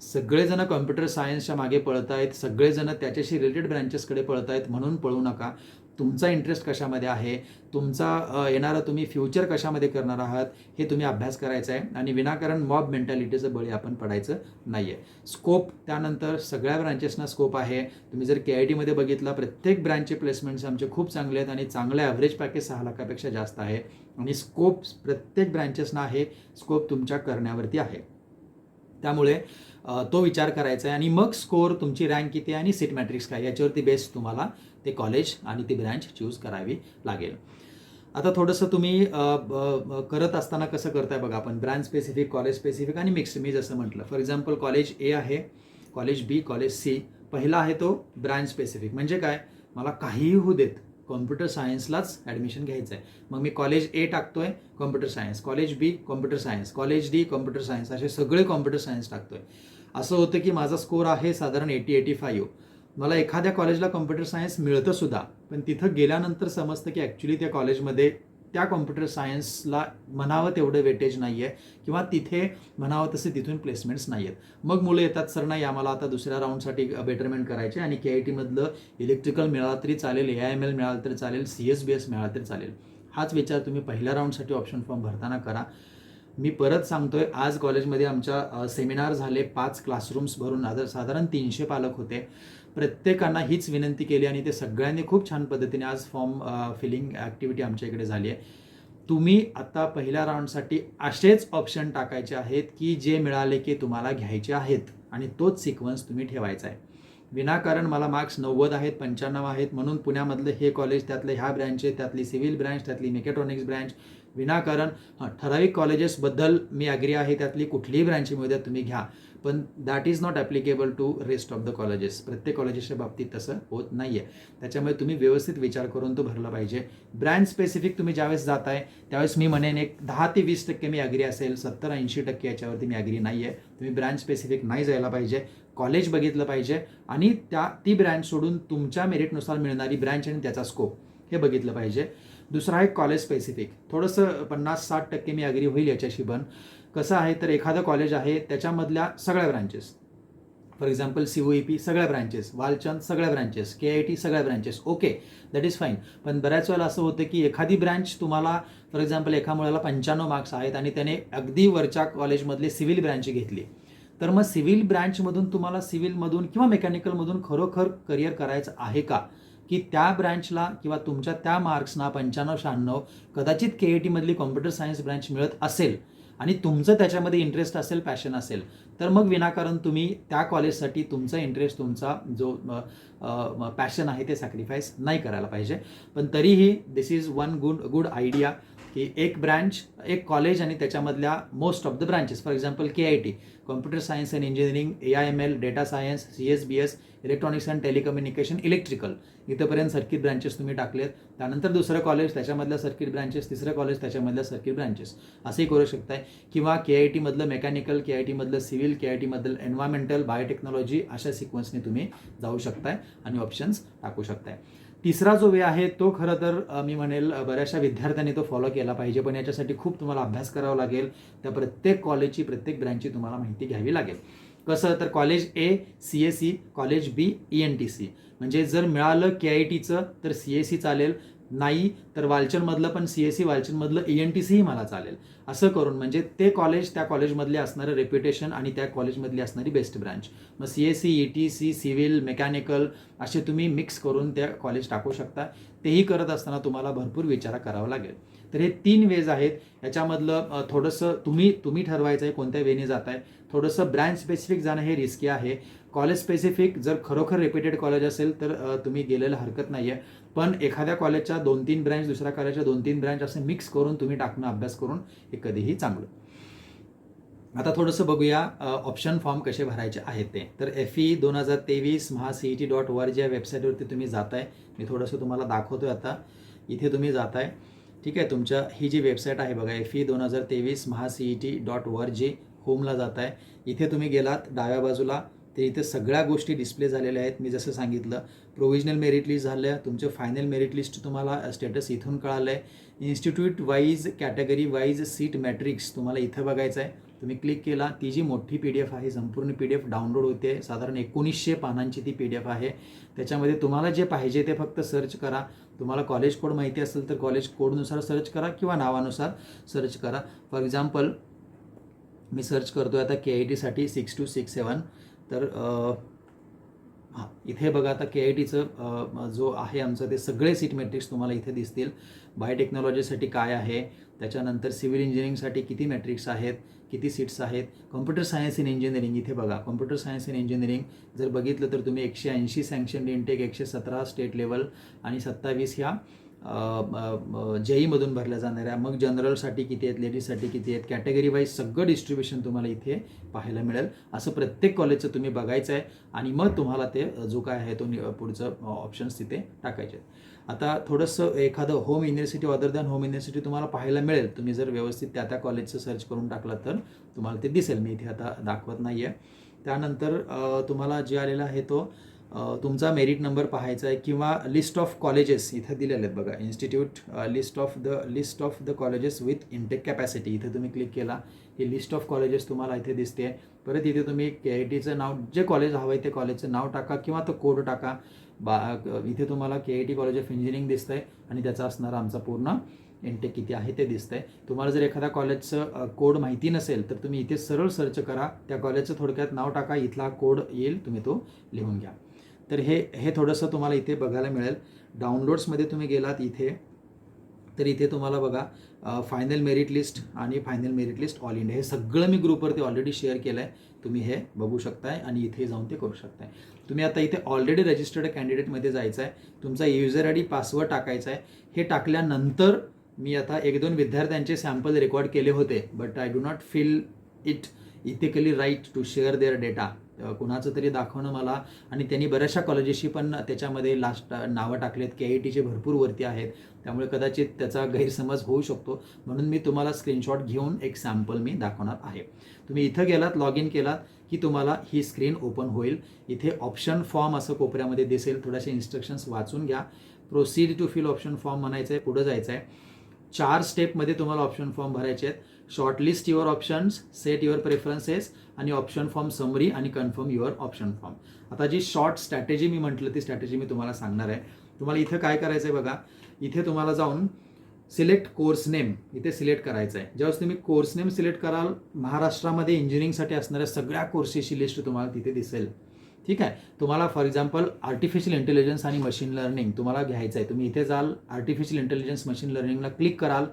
सगळेजण कॉम्प्युटर सायन्सच्या मागे पळत आहेत, सगळेजण त्याच्याशी रिलेटेड ब्रँचेसकडे पळत आहेत म्हणून पळू नका. तुमचा इंटरेस्ट कशामध्ये आहे, तुमचा येणारा तुम्ही फ्युचर कशामध्ये करणार आहात हे तुम्ही अभ्यास करायचा आहे आणि विनाकारण मॉब मेंटॅलिटीचं बळी आपण पडायचं नाही आहे. स्कोप त्यानंतर सगळ्या ब्रँचेसना स्कोप आहे. तुम्ही जर KITमध्ये बघितला प्रत्येक ब्रँचचे प्लेसमेंट्स आमचे खूप चांगले आहेत आणि चांगलं ॲव्हरेज पॅकेज 6 लाखापेक्षा जास्त आहे आणि स्कोप प्रत्येक ब्रँचेसना आहे. स्कोप तुमच्या करण्यावरती आहे. त्यामुळे तो विचार करायचा आहे आणि मग स्कोअर, तुमची रँक किती आहे आणि सीट मॅट्रिक्स काय याच्यावरती बेस तुम्हाला ते कॉलेज आणि ती ब्रँच चूज करावी लागेल. आता थोडंसं तुम्ही करत असताना कसं करताय बघा. आपण ब्रँच स्पेसिफिक, कॉलेज स्पेसिफिक आणि मिक्स्ड मी जसं म्हटलं. फॉर एक्झाम्पल कॉलेज A आहे, कॉलेज B, कॉलेज C. पहिला आहे तो ब्रँच स्पेसिफिक. म्हणजे काय, मला काहीही होऊ देत कॉम्प्युटर सायन्सलाच ॲडमिशन घ्यायचं आहे. मग मी कॉलेज A टाकतोय computer science, college B computer science, college D computer science, असे सगळे कॉम्प्युटर सायन्स टाकतोय. असं होतं की माझा स्कोअर आहे साधारण 80-85. मला एखाद्या कॉलेजला कॉम्प्युटर सायन्स मिळतं सुद्धा, पण तिथं गेल्यानंतर समजतं की ॲक्च्युली त्या कॉलेजमध्ये त्या कॉम्प्युटर सायन्सला म्हणावं तेवढं वेटेज नाही आहे किंवा तिथे म्हणावं तसे तिथून प्लेसमेंट्स नाही आहेत. मग मुलं येतात, सर नाही आम्हाला आता दुसऱ्या राऊंडसाठी बेटरमेंट करायचे आणि KITमधलं इलेक्ट्रिकल मिळालं तरी चालेल, AIML मिळालं तरी चालेल, CSBS मिळालं तरी चालेल. हाच विचार तुम्ही पहिल्या राऊंडसाठी ऑप्शन फॉर्म भरताना करा. मी परत सांगतोय, आज कॉलेजमध्ये आमच्या सेमिनार झाले, 5 क्लासरूम्स भरून साधारण 300 पालक होते. प्रत्येकांना हीच विनंती केली आणि ते सगळ्यांनी खूप छान पद्धतीने आज फॉर्म फिलिंग ॲक्टिव्हिटी आमच्या इकडे झाली आहे. तुम्ही आता पहिल्या राऊंडसाठी असेच ऑप्शन टाकायचे आहेत की जे मिळाले की तुम्हाला घ्यायचे आहेत आणि तोच सिक्वन्स तुम्ही ठेवायचा आहे. विनाकारण मला मार्क्स 90 आहेत, 95 आहेत म्हणून पुण्यामधलं हे कॉलेज, त्यातलं ह्या ब्रँच आहे, त्यातली सिव्हिल ब्रँच, त्यातली मेकॅट्रॉनिक्स ब्रँच, विनाकारण ठराविक कॉलेजेसबद्दल मी ॲग्री आहे, त्यातली कुठलीही ब्रँच मिळू द्या तुम्ही घ्या, पण that is not applicable to rest of the colleges. प्रत्येक कॉलेजेसच्या बाबतीत तसं होत नाही आहे. त्याच्यामुळे तुम्ही व्यवस्थित विचार करून तो भरला पाहिजे. ब्रँच स्पेसिफिक तुम्ही ज्यावेळेस जाताय त्यावेळेस मी म्हणेन एक 10 ते 20% मी ॲग्री असेल, 70-80% याच्यावरती मी ॲग्री नाही आहे. तुम्ही ब्रँच स्पेसिफिक नाही जायला पाहिजे. कॉलेज बघितलं पाहिजे आणि ती ब्रँच सोडून तुमच्या मेरिटनुसार मिळणारी ब्रँच आणि त्याचा स्कोप हे बघितलं पाहिजे. दुसरा आहे कॉलेज स्पेसिफिक. थोडंसं 50-60% मी ॲग्री होईल याच्याशी. पण कसं आहे तर एखादं कॉलेज आहे त्याच्यामधल्या सगळ्या ब्रँचेस, फॉर एक्झाम्पल COEP सगळ्या ब्रँचेस, वालचंद सगळ्या ब्रँचेस, KIT सगळ्या branches, okay that is fine. पण बऱ्याच वेळेला असं होतं की एखादी ब्रँच तुम्हाला, फॉर एक्झाम्पल एका मुलाला 95 मार्क्स आहेत आणि त्याने अगदी वरच्या कॉलेजमधले सिव्हिल ब्रँच घेतली, तर मग सिव्हिल ब्रँचमधून तुम्हाला सिव्हिलमधून किंवा मेकॅनिकलमधून खरोखर करिअर करायचं आहे का, की त्या ब्रँचला किंवा तुमच्या त्या मार्क्सना 95-96 कदाचित KITमधली कॉम्प्युटर सायन्स ब्रँच मिळत असेल आणि तुमचं त्याच्यामध्ये इंटरेस्ट असेल, पॅशन असेल, तर मग विनाकारण तुम्ही त्या कॉलेजसाठी तुमचा इंटरेस्ट, तुमचा जो पॅशन आहे ते सॅक्रिफाईस नाही करायला पाहिजे. पण तरीही दिस इज वन गुड आयडिया की एक ब्रँच, एक कॉलेज आणि त्याच्यामधल्या most of the branches, for example KIT computer science and engineering, AIML, data science, CSBS, electronics and telecommunication, electrical, इथंपर्यंत सर्किट ब्रांचेस तुम्ही टाकलेत. त्यानंतर दुसरं कॉलेज त्याच्यामधल्या सर्किट ब्रांचेस, तिसरं कॉलेज त्याच्यामधल्या सर्किट ब्रांचेस, असंही करू शकताय. किंवा KITमधलं मेकॅनिकल, KITमधलं सिव्हिल, KITमधलं एन्व्हायरमेंटल, बायोटेक्नॉलॉजी, अशा सिक्वन्सने तुम्ही जाऊ शकताय आणि ऑप्शन्स टाकू शकताय. तिसरा जो वे आहे तो खरं तर मी म्हणेल बऱ्याचशा विद्यार्थ्यांनी तो फॉलो केला पाहिजे, पण याच्यासाठी खूप तुम्हाला अभ्यास करावा लागेल. त्या प्रत्येक कॉलेजची, प्रत्येक ब्रँचची तुम्हाला माहिती घ्यावी लागेल. कसं तर college A CSE, college B ENTC. म्हणजे जर मिळालं KITचं तर CSE चालेल, नाही तर वालचंदमधलं पण CSE, वालचंदमधलं ENTCही मला चालेल. असं करून म्हणजे ते कॉलेज, त्या कॉलेजमधले असणारं रेप्युटेशन आणि त्या कॉलेजमधली असणारी बेस्ट ब्रांच, मग CSE, ETC, सिव्हिल, मेकॅनिकल असे तुम्ही मिक्स करून त्या कॉलेज टाकू शकता. तेही करत असताना तुम्हाला भरपूर विचार करावा लागेल. तर हे 3 वेज आहेत. याच्यामधलं थोडंसं तुम्ही ठरवायचं आहे कोणत्या वेने जात आहे. थोडंसं ब्रँच स्पेसिफिक जाणं हे रिस्की आहे. कॉलेज स्पेसिफिक जर खरोखर रेप्युटेड कॉलेज असेल तर तुम्ही गेलेलं हरकत नाही आहे. पण एखाद्या कॉलेजच्या 2-3 ब्रँच, दुसऱ्या कॉलेजच्या 2-3 ब्रँच असं मिक्स करून तुम्ही टाकणं, अभ्यास करून हे कधीही चांगलं. आता थोडंसं बघूया ऑप्शन फॉर्म कसे भरायचे आहेत ते. तर FE 2023 mahaCET.org या वेबसाईटवरती तुम्ही जाताय. मी थोडंसं तुम्हाला दाखवतोय आता. इथे तुम्ही जाताय, ठीक आहे. तुमच्या ही जी वेबसाईट आहे बघा, FE 2023 mahaCET.org, होमला जाताय. इथे तुम्ही गेलात, डाव्या बाजूला ते इथे सगळ्या गोष्टी डिस्प्ले झालेल्या आहेत. मी जसं सांगितलं, प्रोव्हिजनल मेरिट लिस्ट झालं, तुमचं फायनल मेरिट लिस्ट तुम्हाला स्टेटस इथून कळालं आहे. Institute wise, category wise seat matrix तुम्हाला इथं बघायचं आहे. तुम्ही क्लिक केला, ती जी मोठी PDF आहे, संपूर्ण PDF डाउनलोड होते. साधारण 1900 पानांची ती PDF आहे. त्याच्यामध्ये तुम्हाला जे पाहिजे ते फक्त सर्च करा. तुम्हाला कॉलेज कोड माहिती असेल तर कॉलेज कोडनुसार सर्च करा किंवा नावानुसार सर्च करा. फॉर एक्झाम्पल मी सर्च करतो आहे आता KITसाठी 6267. तर हां, इथे बघा आता KITचं जो आहे आमचं ते सगळे सीट मॅट्रिक्स तुम्हाला इथे दिसतील. बायोटेक्नॉलॉजीसाठी काय आहे, त्याच्यानंतर सिव्हिल इंजिनिअरिंगसाठी किती मॅट्रिक्स आहेत, किती सीट्स आहेत. कॉम्प्युटर सायन्स इन इंजिनिअरिंग इथे बघा, कॉम्प्युटर सायन्स इन इंजिनिअरिंग जर बघितलं तर तुम्ही 180 सँक्शन इनटेक, 117 स्टेट लेवल आणि 27 ह्या JEE मधून भरल्या जाणाऱ्या. मग जनरलसाठी किती आहेत, लेडीजसाठी किती आहेत, कॅटेगरी वाईज सगळं डिस्ट्रीब्युशन तुम्हाला इथे पाहायला मिळेल. असं प्रत्येक कॉलेजचं तुम्ही बघायचं आहे आणि मग तुम्हाला ते जो काय आहे तो पुढचं ऑप्शन्स तिथे टाकायचे आहेत. आता थोडंसं एखादं home university other than home university तुम्हाला पाहायला मिळेल. तुम्ही जर व्यवस्थित त्या कॉलेजचं सर्च करून टाकलं तर तुम्हाला ते दिसेल. मी इथे आता दाखवत नाही आहे. त्यानंतर तुम्हाला जे आलेला आहे तो तुमचा मेरिट नंबर पाहायचा आहे किंवा लिस्ट ऑफ कॉलेजेस इथे दिलेले आहेत बघा. Institute list of the colleges with intake capacity, इथे तुम्ही क्लिक केला, ही लिस्ट ऑफ कॉलेजेस तुम्हाला इथे दिसते. परत इथे तुम्ही KITचं नाव, जे कॉलेज हवं आहे ते कॉलेजचं नाव टाका किंवा तो कोड टाका. इथे तुम्हाला KIT कॉलेज ऑफ इंजिनिअरिंग दिसतंय आणि त्याचा असणारा आमचा पूर्ण इनटेक किती आहे ते दिसतंय. तुम्हाला जर एखाद्या कॉलेजचं कोड माहिती नसेल तर तुम्ही इथे सरळ सर्च करा, त्या कॉलेजचं थोडक्यात नाव टाका, इथला कोड येईल, तुम्ही तो लिहून घ्या. तर हे थोडंसं तुम्हाला इथे बघायला मिळेल. डाउनलोड्समध्ये तुम्ही गेलात इथे तर इथे तुम्हाला बघा फायनल मेरिट लिस्ट आणि final merit list all India, हे सगळं मी ग्रुपवरती ऑलरेडी शेअर केलं आहे. तुम्ही हे बघू शकताय आणि इथे जाऊन ते करू शकताय. तुम्ही आता इथे ऑलरेडी रजिस्टर्ड कॅन्डिडेटमध्ये जायचं आहे, तुमचा युजर ID पासवर्ड टाकायचा आहे. हे टाकल्यानंतर मी आता 1-2 विद्यार्थ्यांचे सॅम्पल रेकॉर्ड केले होते, but I do not feel it ethically right to share their data. कुणाचं तरी दाखवणं मला, आणि त्यांनी बऱ्याचशा कॉलेजेसशी पण त्याच्यामध्ये लास्ट नावं टाकलेत, KITचे भरपूर वरती आहेत, त्यामुळे कदाचित त्याचा गैरसमज होऊ शकतो. म्हणून मी तुम्हाला स्क्रीनशॉट घेऊन एक सॅम्पल मी दाखवणार आहे. तुम्ही इथं गेलात, लॉग इन केलात की तुम्हाला ही स्क्रीन ओपन होईल. इथे ऑप्शन फॉर्म असं कोपऱ्यामध्ये दिसेल. थोड्याशा इन्स्ट्रक्शन्स वाचून घ्या. Proceed to fill option form म्हणायचं आहे, पुढं जायचं आहे. 4 स्टेपमध्ये तुम्हाला ऑप्शन फॉर्म भरायचे आहेत. Shortlist your options, set your preferences आणि ऑप्शन फॉर्म समरी आणि कन्फर्म युअर ऑप्शन फॉर्म. आता जी शॉर्ट स्ट्रॅटेजी मी म्हटलं ती स्ट्रॅटेजी मी तुम्हाला सांगणार आहे. तुम्हाला इथं काय करायचं आहे बघा, इथे तुम्हाला जाऊन सिलेक्ट कोर्स नेम इथे सिलेक्ट करायचं आहे. ज्यावेळेस तुम्ही कोर्स नेम सिलेक्ट कराल, महाराष्ट्रामध्ये इंजिनिअरिंगसाठी असणाऱ्या सगळ्या कोर्सेसची लिस्ट तुम्हाला तिथे दिसेल. ठीक आहे. तुम्हाला फॉर एक्झाम्पल आर्टिफिशियल इंटेलिजन्स आणि मशीन लर्निंग तुम्हाला घ्यायचं आहे. तुम्ही इथे जाल, आर्टिफिशियल इंटेलिजन्स मशीन लर्निंगला क्लिक कराल.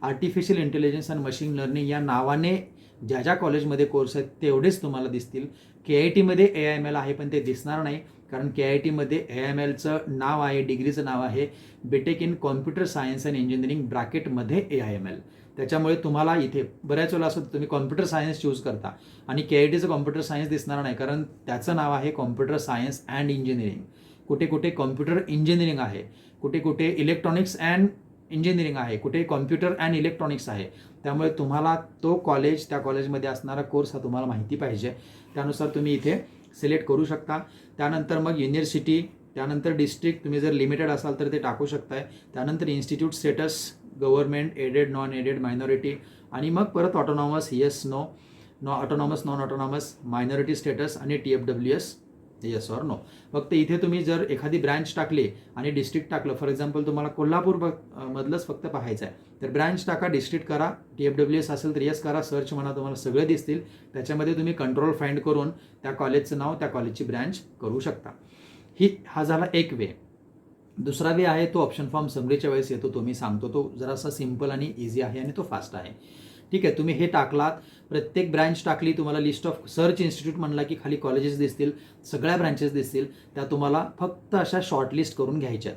आर्टिफिशियल इंटेलिजन्स आणि मशीन लर्निंग या नावाने ज्या ज्या कॉलेजमध्ये कोर्स आहेत तेवढेच तुम्हाला दिसतील. KITमध्ये AIML आहे पण ते दिसणार नाही, कारण KITमध्ये AIMLचं नाव आहे, डिग्रीचं नाव आहे BTech in computer science and engineering ब्रॅकेटमध्ये AIML. त्याच्यामुळे तुम्हाला इथे बऱ्याच वेळेला असं तुम्ही कॉम्प्युटर सायन्स चूज करता आणि KITचं कॉम्प्युटर सायन्स दिसणार नाही, कारण त्याचं नाव आहे कॉम्प्युटर सायन्स अँड इंजिनिअरिंग. कुठे कुठे कॉम्प्युटर इंजिनिअरिंग आहे, कुठे कुठे इलेक्ट्रॉनिक्स अँड इंजिनिअरिंग आहे, कुठे कॉम्प्युटर अँड इलेक्ट्रॉनिक्स आहे. त्यामुळे तुम्हाला तो कॉलेज, त्या कॉलेजमध्ये असणारा कोर्स हा तुम्हाला माहिती पाहिजे, त्यानुसार तुम्ही इथे सिलेक्ट करू शकता. त्यानंतर मग युनिव्हर्सिटी, त्यानंतर डिस्ट्रिक्ट, तुम्ही जर लिमिटेड असाल तर ते टाकू शकताय. त्यानंतर institute status, government, aided, non aided, minority, आणि मग परत autonomous, yes, no, autonomous, non autonomous, minority status आणि TFWS, येस ऑर नो. फक्त इथे तुम्ही जर एखादी ब्रँच टाकली आणि डिस्ट्रिक्ट टाकलं, फॉर एक्झाम्पल तुम्हाला कोल्हापूर मधलंच फक्त पाहायचं आहे, तर ब्रँच टाका, डिस्ट्रिक्ट करा, TFWS असेल तर येस करा, सर्च म्हणा, तुम्हाला सगळे दिसतील. त्याच्यामध्ये तुम्ही कंट्रोल फाइंड करून त्या कॉलेजचं नाव, त्या कॉलेजची ब्रँच करू शकता. हा झाला एक वे. दुसरा वे आहे तो ऑप्शन फॉर्म समरीच्या वेळेस येतो, तो मी सांगतो. तो जरासा सिम्पल आणि इझी आहे आणि तो फास्ट आहे. ठीक आहे. तुम्ही हे टाकलात, प्रत्येक ब्रँच टाकली, तुम्हाला लिस्ट ऑफ सर्च इन्स्टिट्यूट म्हणला की खाली कॉलेजेस दिसतील, सगळ्या ब्रँचेस दिसतील. त्या तुम्हाला फक्त अशा शॉर्टलिस्ट करून घ्यायच्यात.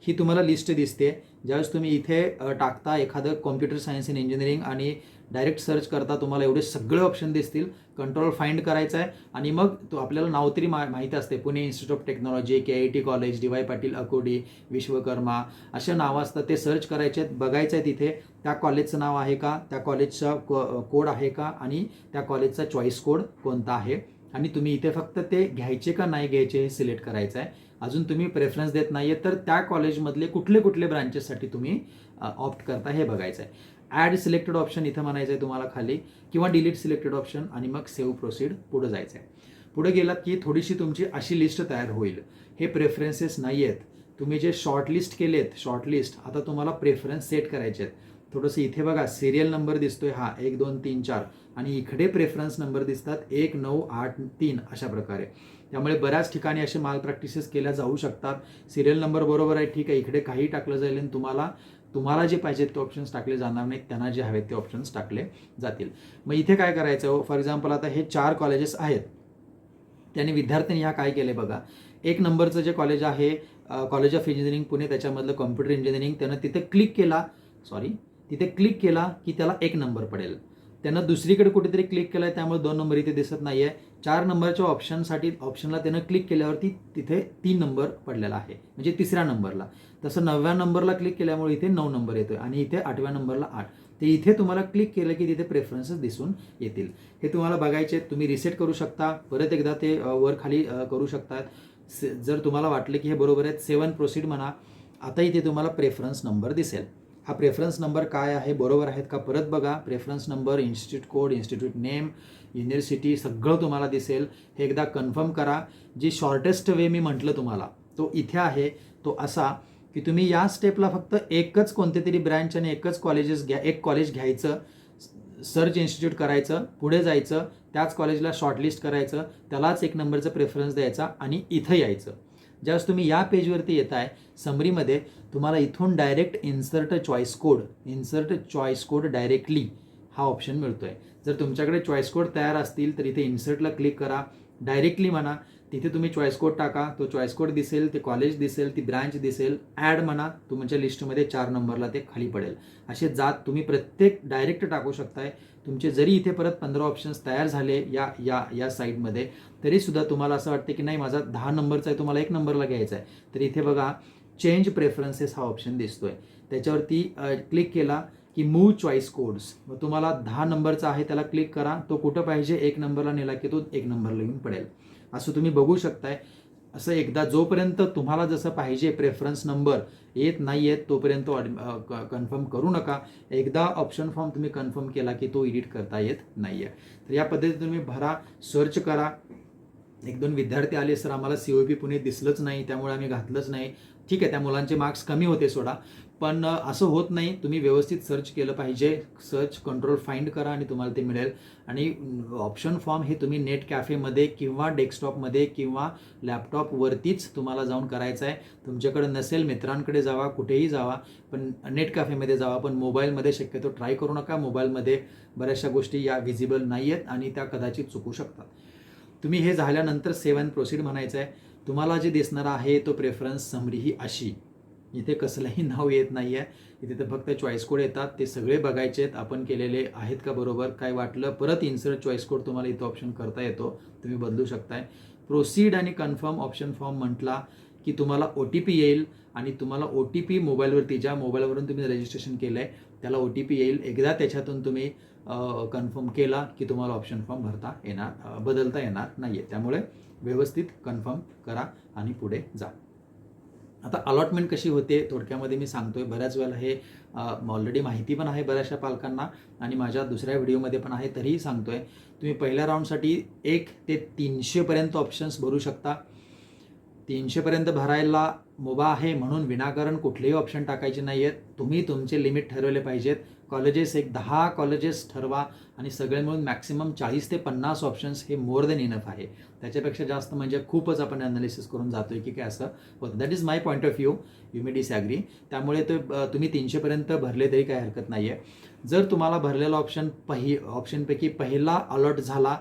ही तुम्हाला लिस्ट दिसते. ज्यावेळेस तुम्ही इथे टाकता एखादं कॉम्प्युटर सायन्स इन इंजिनिअरिंग आणि डायरेक्ट सर्च करता, तुम्हाला एवढे सगळे ऑप्शन दिसतील. कंट्रोल फाइंड करायचा आहे आणि मग तो आपल्याला नाव तरी माहिती असते, Pune institute of technology, KIT college, DY Patil Akurdi, Vishwakarma, अशा नावं असतात. ते सर्च करायचे आहेत, बघायचं आहे तिथे त्या कॉलेजचं नाव आहे का, त्या कॉलेजचा कोड आहे का आणि त्या कॉलेजचा चॉईस कोड कोणता आहे आणि तुम्ही इथे फक्त ते घ्यायचे का नाही घ्यायचे हे सिलेक्ट करायचं आहे. अजून तुम्ही प्रेफरन्स देत नाहीये तर त्या कॉलेजमधले कुठले कुठले ब्रांचेससाठी तुम्ही ऑप्ट करता हे बघायचं आहे. ॲड सिलेक्टेड ऑप्शन इथं म्हणायचं आहे तुम्हाला खाली, किंवा डिलीट सिलेक्टेड ऑप्शन, आणि मग सेव्ह प्रोसीड पुढे जायचं आहे. पुढे गेलात की थोडीशी तुमची अशी लिस्ट तयार होईल. हे प्रेफरन्सेस नाही आहेत, तुम्ही जे शॉर्टलिस्ट केलेत, शॉर्टलिस्ट आता तुम्हाला प्रेफरन्स सेट करायचे आहेत. थोडंसं इथे बघा सिरियल नंबर दिसतोय हा 1 2 3 4, आणि इकडे प्रेफरन्स नंबर दिसतात 1 9 8 3 अशा प्रकारे. त्यामुळे बऱ्याच ठिकाणी असे माल प्रॅक्टिसेस केल्या जाऊ शकतात. सिरियल नंबर बरोबर आहे, ठीक आहे, इकडे काही टाकलं जाईल आणि तुम्हाला जे पाहिजे ते ऑप्शन्स टाकले जाणार नाहीत, त्यांना जे हवेत ते ऑप्शन्स टाकले जातील. मग इथे काय करायचं, फॉर एक्झाम्पल आता हे 4 कॉलेजेस आहेत, त्याने विद्यार्थ्यांनी ह्या काय केले बघा. 1 नंबरचं जे कॉलेज आहे कॉलेज ऑफ इंजिनिअरिंग पुणे, त्याच्यामधलं कॉम्प्युटर इंजिनिअरिंग, त्यानं तिथे क्लिक केला की त्याला 1 नंबर पडेल. त्यानं दुसरीकडे कुठेतरी क्लिक केलाय त्यामुळे 2 नंबर इथे दिसत नाहीये. 4 नंबरच्या ऑप्शनला त्यानं क्लिक केल्यावरती तिथे 3 नंबर पडलेला आहे, म्हणजे 3ऱ्या नंबरला. तसं 9व्या नंबरला क्लिक केल्यामुळे इथे 9 नंबर येतोय, आणि इथे 8व्या नंबरला 8. ते इथे तुम्हाला क्लिक केलं की तिथे प्रेफरन्सेस दिसून येतील. हे तुम्हाला बघायचे, तुम्ही रिसेट करू शकता, परत एकदा ते वर खाली करू शकतात. जर तुम्हाला वाटलं की हे बरोबर आहेत, 7 प्रोसीड म्हणा. आता इथे तुम्हाला प्रेफरन्स नंबर दिसेल. हा प्रेफरन्स नंबर काय आहे, बरोबर आहेत का परत बघा. Preference number, institute code, institute name, university सगळं तुम्हाला दिसेल. हे एकदा कन्फर्म करा. जी शॉर्टेस्ट वे मी म्हटलं तुम्हाला तो इथे आहे, तो असा की तुम्ही या स्टेपला फक्त एकच कोणते तरी ब्रँच आणि एकच एक कॉलेज घ्यायचं, सर्च इन्स्टिट्यूट करायचं, पुढे जायचं, त्याच कॉलेजला शॉर्टलिस्ट करायचं, त्यालाच 1 नंबरचं प्रेफरन्स द्यायचा आणि इथं यायचं. ज्यावेळेस तुम्ही या पेजवरती येताय, समरीमध्ये तुम्हाला इथून direct insert choice code directly हा ऑप्शन मिळतोय. जर तुमच्याकडे चॉईस कोड तयार असतील तर इथे इन्सर्टला क्लिक करा, डायरेक्टली म्हणा, तिथे तुम्ही चॉईस कोड टाका, तो चॉईस कोड दिसेल, ते कॉलेज दिसेल, ती ब्रँच दिसेल. ॲड म्हणा, तुमच्या लिस्टमध्ये 4 नंबरला ते खाली पडेल. असे जात तुम्ही प्रत्येक डायरेक्ट टाकू शकताय. तुमचे जरी इथे परत 15 ऑप्शन्स तयार झाले या साईडमध्ये, तरी सुद्धा तुम्हाला असं वाटतं की नाही माझा 10 नंबरचा आहे, तुम्हाला 1 नंबरला घ्यायचा आहे, तर इथे बघा चेंज प्रेफरन्सेस हा ऑप्शन दिसतोय. त्याच्यावरती क्लिक केला की मूव्ह चॉईस कोड्स, मग तुम्हाला 10 नंबरचा आहे त्याला क्लिक करा, तो कुठं पाहिजे 1 नंबरला नेला की तो 1 नंबरला येऊन पडेल. असं तुम्ही बघू शकताय. असं एकदा जोपर्यंत तुम्हाला जसं पाहिजे प्रेफरन्स नंबर येत नाही आहेत तोपर्यंत कन्फर्म करू नका. एकदा ऑप्शन फॉर्म तुम्ही कन्फर्म केला की तो एडिट करता येत नाही आहे. तर या पद्धतीने तुम्ही भरा, सर्च करा. 1-2 विद्यार्थी आले, सर आम्हाला COP पुणे दिसलंच नाही त्यामुळे आम्ही घातलंच नाही. ठीक आहे, त्या मुलांचे मार्क्स कमी होते सोडा, पण असं होत नाही. तुम्ही व्यवस्थित सर्च केलं पाहिजे. सर्च कंट्रोल फाइंड करा आणि तुम्हाला ते मिळेल. आणि ऑप्शन फॉर्म हे तुम्ही नेट कॅफेमध्ये किंवा डेस्कटॉपमध्ये किंवा लॅपटॉपवरतीच तुम्हाला जाऊन करायचं आहे. तुमच्याकडे नसेल, मित्रांकडे जावा, कुठेही जावा, पण नेट कॅफेमध्ये जावा. पण मोबाईलमध्ये शक्यतो ट्राय करू नका. मोबाईलमध्ये बऱ्याचशा गोष्टी या व्हिजिबल नाही आहेत आणि त्या कदाचित चुकू शकतात. तुम्ही हे झाल्यानंतर 7 प्रोसीड म्हणायचं आहे. तुम्हाला जे दिसणार आहे तो प्रेफरन्स समरी ही अशी. इथे कसलंही नाव येत नाही आहे, इथे तर फक्त चॉईस कोड येतात. ते सगळे बघायचे आहेत आपण केलेले आहेत का बरोबर. काय वाटलं परत इन्सर्ट चॉईस कोड तुम्हाला इथं ऑप्शन करता येतो, तुम्ही बदलू शकताय. प्रोसीड आणि कन्फर्म ऑप्शन फॉर्म म्हटला की तुम्हाला OTP येईल आणि तुम्हाला OTP मोबाईलवरती, ज्या मोबाईलवरून तुम्ही रजिस्ट्रेशन केलं आहे त्याला OTP येईल. एकदा त्याच्यातून तुम्ही कन्फर्म केला की तुम्हाला ऑप्शन फॉर्म बदलता येणार नाही आहे. त्यामुळे व्यवस्थित कन्फर्म करा आणि पुढे जा. आता अलॉटमेंट कशी होते थोडक्यामध्ये मी सांगतोय. बऱ्याच वेळेला हे ऑलरेडी माहिती पण आहे बऱ्याचशा पालकांना आणि माझ्या दुसऱ्या व्हिडिओमध्ये पण आहे, तरीही सांगतोय. तुम्ही पहिल्या राऊंडसाठी 1 ते 300 पर्यंत ऑप्शन्स भरू शकता. 300 पर्यंत भरायला मुभा आहे म्हणून विनाकारण कुठलेही ऑप्शन टाकायचे नाही आहेत. तुम्ही तुमचे लिमिट ठरवले पाहिजेत. कॉलेजेस 10 कॉलेजेस ठरवा आणि सगळे मिळून मॅक्सिमम 40 ते 50 ऑप्शन्स हे मोर देन इनफ आहे. त्याच्यापेक्षा जास्त म्हणजे खूपच आपण अनालिसिस करून जातोय की काय असं होतं. That is my point of view. You may disagree. त्यामुळे तुम्ही 300 पर्यंत भरले तरी काही हरकत नाही आहे. जर तुम्हाला भरलेला ऑप्शनपैकी पहिला अलॉट झाला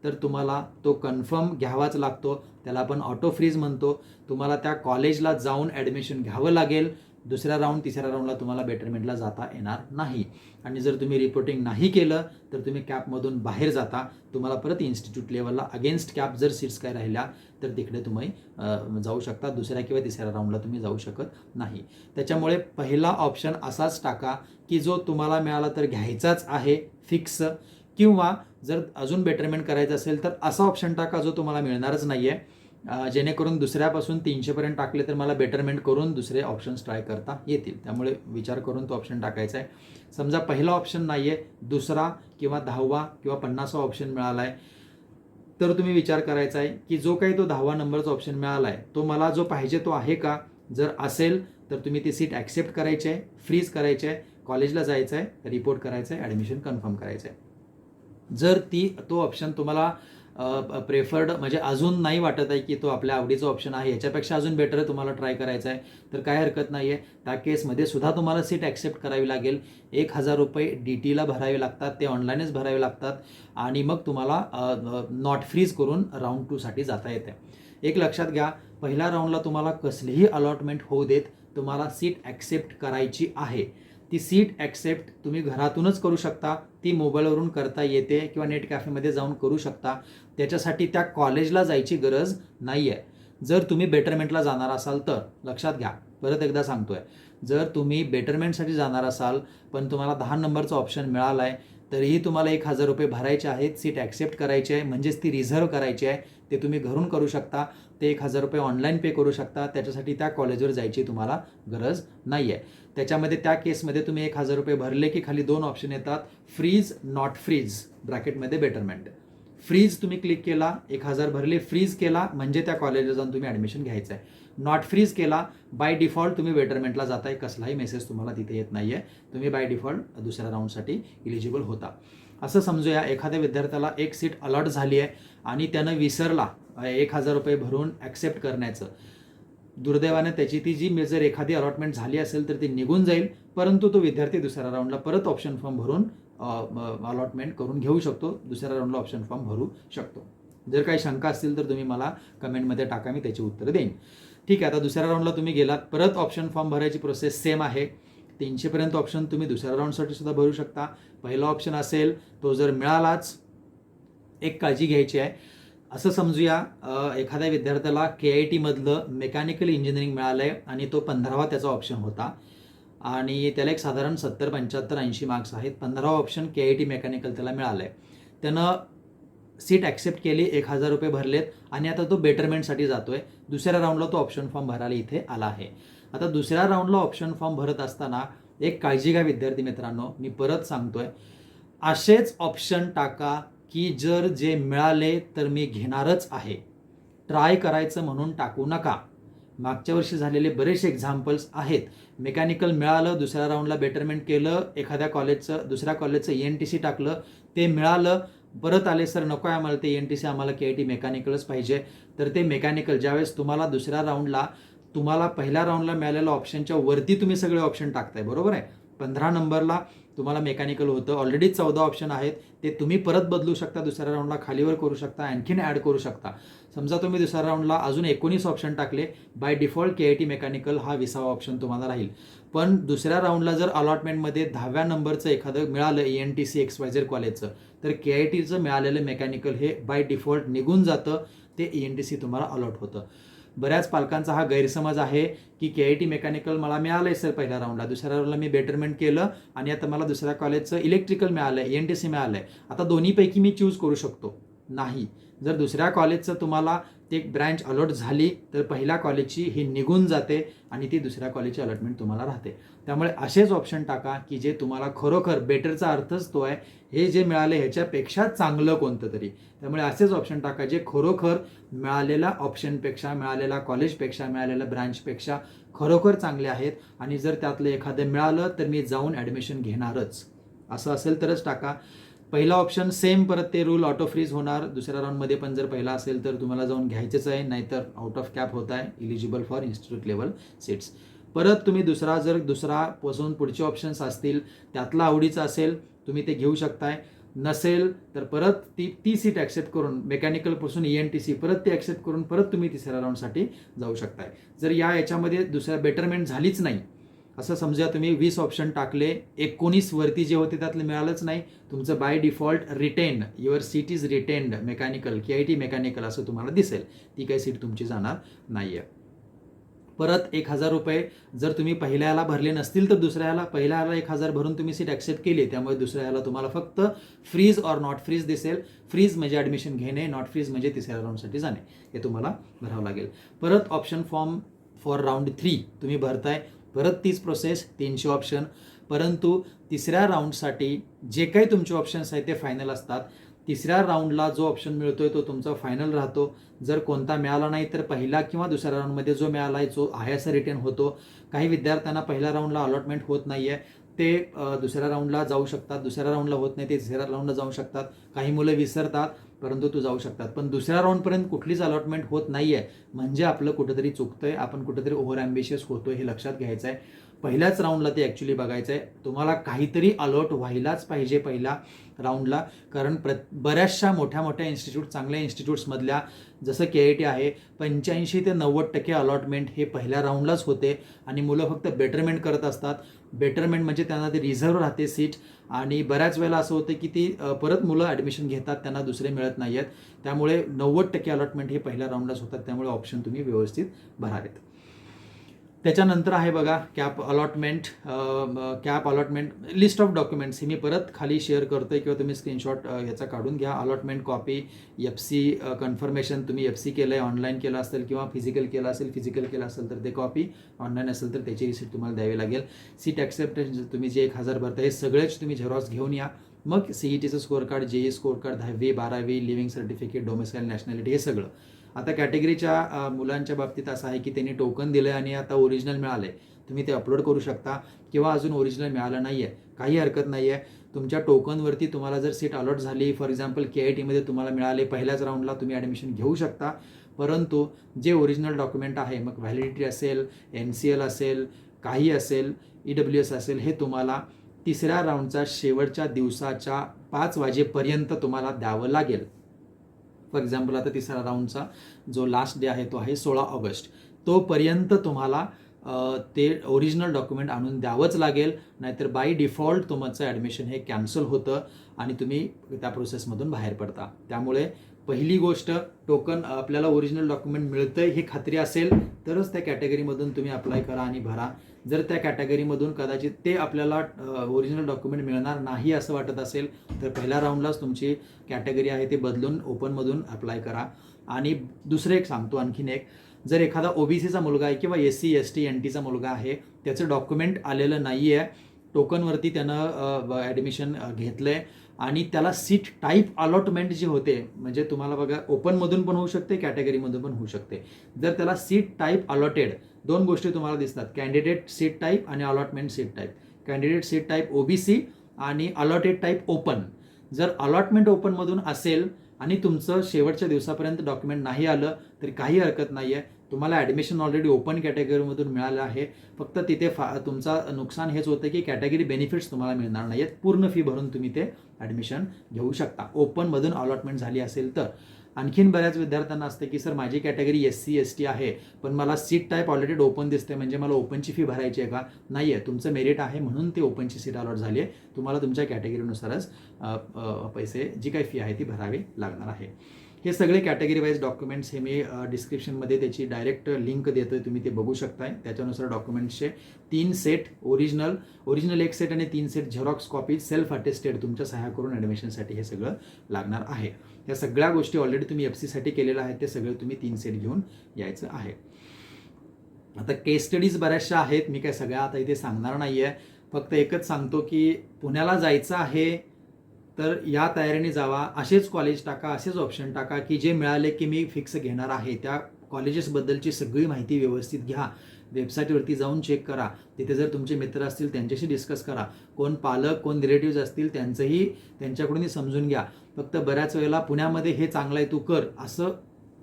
तर तुम्हाला तो कन्फर्म घ्यावाच लागतो. त्याला आपण ऑटो फ्रीज म्हणतो. तुम्हाला त्या कॉलेजला जाऊन ॲडमिशन घ्यावं लागेल. दुसऱ्या राऊंड, तिसऱ्या राऊंडला तुम्हाला बेटरमेंटला जाता येणार नाही. आणि जर तुम्ही रिपोर्टिंग नाही केलं तर तुम्ही कॅपमधून बाहेर जाता. तुम्हाला परत इन्स्टिट्यूट लेवलला अगेन्स्ट कॅप जर सीट्स काय राहिल्या तर तिकडे तुम्ही जाऊ शकता. दुसऱ्या किंवा तिसऱ्या राऊंडला तुम्ही जाऊ शकत नाही. त्याच्यामुळे पहिला ऑप्शन असाच टाका की जो तुम्हाला मिळाला तर घ्यायचाच आहे फिक्स, किंवा जर अजून बेटरमेंट करायचं असेल तर असा ऑप्शन टाका जो तुम्हाला मिळणारच नाही आहे, जेणेकरून दुसऱ्यापासून 300पर्यंत टाकले तर मला बेटरमेंट करून दुसरे ऑप्शन्स ट्राय करता येतील. त्यामुळे विचार करून तो ऑप्शन टाकायचा आहे. समजा पहिला ऑप्शन नाही आहे, दुसरा किंवा 10वा किंवा 50वा ऑप्शन मिळाला आहे, तर तुम्ही विचार करायचा आहे की जो काही तो 10वा नंबरचा ऑप्शन मिळाला आहे तो मला जो पाहिजे तो आहे का. जर असेल तर तुम्ही ती सीट ॲक्सेप्ट करायची आहे, फ्रीज करायची आहे, कॉलेजला जायचं आहे, रिपोर्ट करायचं आहे, ॲडमिशन कन्फर्म करायचं आहे. जर तो ऑप्शन तुम्हाला प्रेफर्ड म्हणजे अजून नाही वाटत आहे की तो आपल्या आवडीचा ऑप्शन आहे, याच्यापेक्षा अजून बेटर तुम्हाला ट्राय करायचा आहे, तर काय हरकत नाही आहे. त्या केसमध्ये सुद्धा तुम्हाला सीट ॲक्सेप्ट करावी लागेल. 1,000 रुपये DTला भरावे लागतात, ते ऑनलाईनच भरावे लागतात आणि मग तुम्हाला नॉट फ्रीज करून राऊंड 2साठी जाता येते. एक लक्षात घ्या, पहिल्या राऊंडला तुम्हाला कसलीही अलॉटमेंट होऊ देत, तुम्हाला सीट ॲक्सेप्ट करायची आहे. ती सीट ॲक्सेप्ट तुम्ही घरातूनच करू शकता, ती मोबाईलवरून करता येते किंवा नेट कॅफेमध्ये जाऊन करू शकता. त्याच्यासाठी त्या कॉलेजला जायची गरज नाही आहे. जर तुम्ही बेटरमेंटला जाणार असाल तर लक्षात घ्या, परत एकदा सांगतोय, जर तुम्ही बेटरमेंटसाठी जाणार असाल पण तुम्हाला 10 नंबरचा ऑप्शन मिळाला आहे तरीही तुम्हाला 1,000 रुपये भरायचे आहेत, सीट ॲक्सेप्ट करायची आहे, म्हणजेच ती रिझर्व करायची आहे. ते तुम्ही घरून करू शकता, ते 1,000 रुपये ऑनलाईन पे करू शकता. त्याच्यासाठी त्या कॉलेजवर जायची तुम्हाला गरज नाही आहे. त्याच्यामध्ये त्या केसमध्ये तुम्ही 1,000 रुपये भरले की खाली 2 ऑप्शन येतात, फ्रीज, नॉट फ्रीज, ब्रॅकेटमध्ये बेटरमेंट. फ्रीज तुम्ही क्लिक केला, 1,000 भरले, फ्रीज केला म्हणजे त्या कॉलेजला जाऊन तुम्ही ॲडमिशन घ्यायचं आहे. नॉट फ्रीज केला, बाय डिफॉल्ट तुम्ही बेटरमेंटला जाताय, कसलाही मेसेज तुम्हाला तिथे येत नाही आहे, तुम्ही बाय डिफॉल्ट दुसऱ्या राऊंडसाठी इलिजिबल होता. असं समजूया एखाद्या विद्यार्थ्याला एक सीट अलॉट झाली आहे आणि त्यानं विसरला 1,000 रुपये भरून ॲक्सेप्ट करण्याचं. दुर्दैवाने त्याची ती जी जर एखादी अलॉटमेंट झाली असेल तर ती निघून जाईल, परंतु तो विद्यार्थी दुसऱ्या राऊंडला परत ऑप्शन फॉर्म भरून अलॉटमेंट करून घेऊ शकतो, दुसऱ्या राऊंडला ऑप्शन फॉर्म भरू शकतो. जर काही शंका असतील तर तुम्ही मला कमेंटमध्ये टाका, मी त्याची उत्तरं देईन. ठीक आहे, आता दुसऱ्या राऊंडला तुम्ही गेलात, परत ऑप्शन फॉर्म भरायची प्रोसेस सेम आहे. 300पर्यंत ऑप्शन तुम्ही दुसऱ्या राऊंडसाठी सुद्धा भरू शकता. पहिला ऑप्शन असेल तो जर मिळालाच, एक काळजी घ्यायची आहे. असं समजूया एखाद्या विद्यार्थ्याला KIT मधलं मेकॅनिकल इंजिनिअरिंग मिळालं आहे आणि तो 15वा त्याचा ऑप्शन होता आणि त्याला एक साधारण 70, 75, 80 मार्क्स आहेत. 15वा ऑप्शन KIT मेकॅनिकल त्याला मिळालं आहे. त्यानं सीट ॲक्सेप्ट केली, 1,000 रुपये भरलेत आणि आता तो बेटरमेंटसाठी जातोय. दुसऱ्या राऊंडला तो ऑप्शन फॉर्म भरायला इथे आला आहे. आता दुसऱ्या राऊंडला ऑप्शन फॉर्म भरत असताना एक काळजी घ्या विद्यार्थी मित्रांनो, मी परत सांगतोय, असेच ऑप्शन टाका की जर जे मिळाले तर मी घेणारच आहे. ट्राय करायचं म्हणून टाकू नका. मागच्या वर्षी झालेले बरेचसे एक्झाम्पल्स आहेत. मेकॅनिकल मिळालं, दुसऱ्या राऊंडला बेटरमेंट केलं, एखाद्या कॉलेजचं दुसऱ्या कॉलेजचं ENTC टाकलं, ते मिळालं, परत आले सर नको आहे आम्हाला ते ENTC, आम्हाला KIT मेकॅनिकलच पाहिजे. तर ते मेकॅनिकल ज्यावेळेस तुम्हाला दुसऱ्या राऊंडला तुम्हाला पहिल्या राऊंडला मिळालेल्या ऑप्शनच्या वरती तुम्ही सगळे ऑप्शन टाकताय, बरोबर आहे. 15 नंबरला तुम्हाला मेकॅनिकल होतं, ऑलरेडी 14 ऑप्शन आहेत, ते तुम्ही परत बदलू शकता, दुसऱ्या राऊंडला खालीवर करू शकता, आणखीन ॲड करू शकता. समजा तुम्ही दुसऱ्या राऊंडला अजून 19 ऑप्शन टाकले, बाय डिफॉल्ट KIT मेकॅनिकल हा 20वा ऑप्शन तुम्हाला राहील. पण दुसऱ्या राऊंडला जर अलॉटमेंटमध्ये 10व्या नंबरचं एखादं मिळालं ENTC XYZ कॉलेजचं, तर KITचं मिळालेलं मेकॅनिकल हे बाय डिफॉल्ट निघून जातं, ते ENTC तुम्हाला अलॉट होतं. बऱ्याच पालकांचा हा गैरसमज आहे की KIT मेकॅनिकल मला मिळालं आहे सर पहिल्या राऊंडला, दुसऱ्या राऊंडला मी बेटरमेंट केलं आणि आता मला दुसऱ्या कॉलेजचं इलेक्ट्रिकल मिळालं आहे, ENTC मिळालं आहे, आता दोन्हीपैकी मी चूज करू शकतो. नाही, जर दुसऱ्या कॉलेजचं तुम्हाला ते ब्रँच अलॉट झाली तर पहिल्या कॉलेजची ही निघून जाते आणि ती दुसऱ्या कॉलेजची अलॉटमेंट तुम्हाला राहते. त्यामुळे असेच ऑप्शन टाका की जे तुम्हाला खरोखर, बेटरचा अर्थच तो आहे, हे जे मिळाले ह्याच्यापेक्षा चांगलं कोणतं तरी. त्यामुळे असेच ऑप्शन टाका जे खरोखर मिळालेल्या ऑप्शनपेक्षा, मिळालेल्या कॉलेजपेक्षा, मिळालेल्या ब्रँचपेक्षा खरोखर चांगले आहेत आणि जर त्यातलं एखादं मिळालं तर मी जाऊन ॲडमिशन घेणारच, असं असेल तरच टाका. पहिला ऑप्शन सेम, परत ते रूल ऑटो फ्रीज होणार दुसऱ्या राऊंडमध्ये, पण जर पहिला असेल तर तुम्हाला जाऊन घ्यायचंच आहे, नाहीतर आउट ऑफ कॅप होत आहे, eligible for institute level seats. परत तुम्ही दुसरापासून पुढचे ऑप्शन्स असतील, त्यातला आवडीचा असेल तुम्ही ते घेऊ शकताय, नसेल तर परत ती सीट ॲक्सेप्ट करून मेकॅनिकलपासून ENTC परत ती ॲक्सेप्ट करून परत तुम्ही तिसऱ्या राऊंडसाठी जाऊ शकताय. जर याच्यामध्ये दुसऱ्या बेटरमेंट झालीच नाही, असं समजा तुम्ही 20 ऑप्शन टाकले, 19 वरती जे होते त्यातलं मिळालंच नाही, तुमचं by default retain, your seat is retained mechanical, KIT mechanical असं तुम्हाला दिसेल, ती काही सीट तुमची जाणार नाही आहे. परत 1,000 रुपये जर तुम्ही पहिल्या याला भरले नसतील तर दुसऱ्या याला, पहिल्या याला 1,000 भरून तुम्ही सीट ॲक्सेप्ट केली, त्यामुळे दुसऱ्या याला तुम्हाला फक्त फ्रीज ऑर नॉट फ्रीज दिसेल. फ्रीज म्हणजे ॲडमिशन घेणे, नॉट फ्रीज म्हणजे तिसऱ्या राऊंडसाठी जाणे, हे तुम्हाला भरावं लागेल. परत ऑप्शन फॉर्म फॉर राऊंड 3 तुम्ही भरताय, परत तीच प्रोसेस, 300 ऑप्शन. परंतु तिसऱ्या राऊंडसाठी जे काही तुमचे ऑप्शन्स आहेत ते फायनल असतात. तिसऱ्या राऊंडला जो ऑप्शन मिळतोय तो तुमचा फायनल राहतो. जर कोणता मिळाला नाही तर पहिला किंवा दुसऱ्या राऊंडमध्ये जो मिळाला आहे जो आहे असा रिटर्न होतो. काही विद्यार्थ्यांना पहिल्या राऊंडला अलॉटमेंट होत नाही आहे, ते दुसऱ्या राऊंडला जाऊ शकतात. दुसऱ्या राऊंडला होत नाही ते तिसऱ्या राऊंडला जाऊ शकतात. काही मुलं विसरतात, परंतु तू जाऊ शकतात. पण दुसऱ्या राऊंडपर्यंत कुठलीच अलॉटमेंट होत नाही आहे म्हणजे आपलं कुठंतरी चुकतंय, आपण कुठंतरी ओव्हर ॲम्बिशियस होतोय हे लक्षात घ्यायचं आहे. पहिल्याच राऊंडला ते ॲक्च्युली बघायचं आहे. तुम्हाला काहीतरी अलॉट व्हायलाच पाहिजे पहिल्या राऊंडला, कारण बऱ्याचशा मोठ्या मोठ्या इन्स्टिट्यूट, चांगल्या इन्स्टिट्यूट्समधल्या जसं KIT आहे 85 ते 90% अलॉटमेंट हे पहिल्या राऊंडलाच होते आणि मुलं फक्त बेटरमेंट करत असतात. बेटरमेंट म्हणजे त्यांना ते रिझर्व राहते सीट आणि बऱ्याच वेळेला असं होतं की ती परत मुलं ॲडमिशन घेतात, त्यांना दुसरे मिळत नाही आहेत. त्यामुळे 90% अलॉटमेंट हे पहिल्या राऊंडलाच होतात. त्यामुळे ऑप्शन तुम्ही व्यवस्थित भरावेत. त्याच्यानंतर आहे बघा cap allotment list of documents. हे मी परत खाली शेअर करतोय किंवा तुम्ही स्क्रीनशॉट याचा काढून घ्या. अलॉटमेंट कॉपी, FC कन्फर्मेशन, तुम्ही FC केलं आहे, ऑनलाईन केलं असेल किंवा फिजिकल केलं असेल, फिजिकल केलं असेल तर ते कॉपी, ऑनलाईन असेल तर त्याची रिसिप्ट तुम्हाला द्यावी लागेल. सीट ॲक्सेप्टन्स तुम्ही जे 1,000 भरता हे सगळेच तुम्ही झेरॉक्स घेऊन या. मग CETचं score card, JEE score card, 10वी 12वी, लिव्हिंग सर्टिफिकेट, डोमेसाईल, नॅशनॅलिटी हे सगळं. आता कॅटेगरीच्या मुलांच्या बाबतीत असं आहे की त्यांनी टोकन दिलं आहे आणि आता ओरिजिनल मिळालं आहे, तुम्ही ते अपलोड करू शकता. किंवा अजून ओरिजिनल मिळालं नाही आहे, काही हरकत नाही आहे. तुमच्या टोकनवरती तुम्हाला जर सीट अलॉट झाली, फॉर एक्झाम्पल KITमध्ये तुम्हाला मिळाले, पहिल्याच राऊंडला तुम्ही ॲडमिशन घेऊ शकता. परंतु जे ओरिजिनल डॉक्युमेंट आहे, मग व्हॅलिडिटी असेल, NCL असेल, काही असेल, EWS असेल, हे तुम्हाला तिसऱ्या राऊंडच्या शेवटच्या दिवसाच्या 5 वाजेपर्यंत तुम्हाला द्यावं लागेल. फॉर एक्झाम्पल आता तिसऱ्या राऊंडचा जो लास्ट डे आहे तो आहे 16 ऑगस्ट. तोपर्यंत तुम्हाला ते ओरिजिनल डॉक्युमेंट आणून द्यावंच लागेल, नाहीतर बाय डिफॉल्ट तुमचं ॲडमिशन हे कॅन्सल होतं आणि तुम्ही त्या प्रोसेसमधून बाहेर पडता. त्यामुळे पहिली गोष्ट, टोकन आपल्याला ओरिजिनल डॉक्युमेंट मिळतंय हे खात्री असेल तरच त्या कॅटेगरीमधून तुम्ही अप्लाय करा आणि भरा. जर त्या कॅटेगरीमधून कदाचित ते आपल्याला ओरिजिनल डॉक्युमेंट मिळणार नाही असं वाटत असेल तर पहिल्या राऊंडलाच तुमची कॅटेगरी आहे ते बदलून ओपनमधून अप्लाय करा. आणि दुसरं एक सांगतो आणखीन एक, जर एखादा OBCचा मुलगा आहे किंवा SC ST NTचा मुलगा आहे, त्याचं डॉक्युमेंट आलेलं नाही आहे, टोकनवरती त्यानं ॲडमिशन घेतलं आहे आणि त्याला सीट टाईप अलॉटमेंट जी होते, म्हणजे तुम्हाला बघा ओपनमधून पण होऊ शकते, कॅटेगरीमधून पण होऊ शकते. जर त्याला सीट टाईप अलॉटेड, दोन गोष्टी तुम्हाला दिसतात, कॅन्डिडेट सीट टाईप आणि allotment seat type. Candidate seat type OBC आणि अलॉटेड टाईप ओपन. जर अलॉटमेंट ओपनमधून असेल आणि तुमचं शेवटच्या दिवसापर्यंत डॉक्युमेंट नाही आलं तरी काही हरकत नाही आहे, तुम्हाला ॲडमिशन ऑलरेडी ओपन कॅटेगरीमधून मिळालं आहे. फक्त तिथे तुमचं नुकसान हेच होतं की कॅटेगरी बेनिफिट्स तुम्हाला मिळणार नाही आहेत. पूर्ण फी भरून तुम्ही ते ॲडमिशन घेऊ शकता ओपनमधून अलॉटमेंट झाली असेल तर. आणखीन बऱ्याच विद्यार्थ्यांना असते की सर माझी कॅटेगरी SC ST आहे पण मला सीट टाईप ऑलरेडी ओपन दिसते, म्हणजे मला ओपनची फी भरायची आहे का? नाही आहे, तुमचं मेरिट आहे म्हणून ती ओपनची सीट अलॉट झाली आहे. तुम्हाला तुमच्या कॅटेगरीनुसारच पैसे जी काही फी आहे ती भरावी लागणार आहे. हे सगळे कॅटेगरी वाईज डॉक्युमेंट्स हे मी डिस्क्रिप्शनमध्ये त्याची डायरेक्ट लिंक देतोय, तुम्ही ते बघू शकताय. त्याच्यानुसार डॉक्युमेंट्सचे 3 सेट ओरिजिनल 1 सेट आणि 3 set Xerox copy self attested तुमच्या सह्या करून ॲडमिशनसाठी हे सगळं लागणार आहे. या सगळ्या गोष्टी ऑलरेडी तुम्ही FC केलेलं आहे, ते सगळं तुम्ही 3 सेट घेऊन यायचं आहे. आता केस स्टडीज बऱ्याचशा आहेत, मी काय सगळ्या आता इथे सांगणार नाही आहे. फक्त एकच सांगतो की पुण्याला जायचं आहे तर या तयारीने जावा. असेच कॉलेज टाका, असेच ऑप्शन टाका की जे मिळाले की मी फिक्स घेणार आहे. त्या कॉलेजेसबद्दलची सगळी माहिती व्यवस्थित घ्या, वेबसाईटवरती जाऊन चेक करा. तिथे जर तुमचे मित्र असतील त्यांच्याशी डिस्कस करा, कोण पालक कोण रिलेटिव्ज असतील त्यांच्याकडूनही समजून घ्या. फक्त बऱ्याच वेळेला पुण्यामध्ये हे चांगलं आहे तू कर असं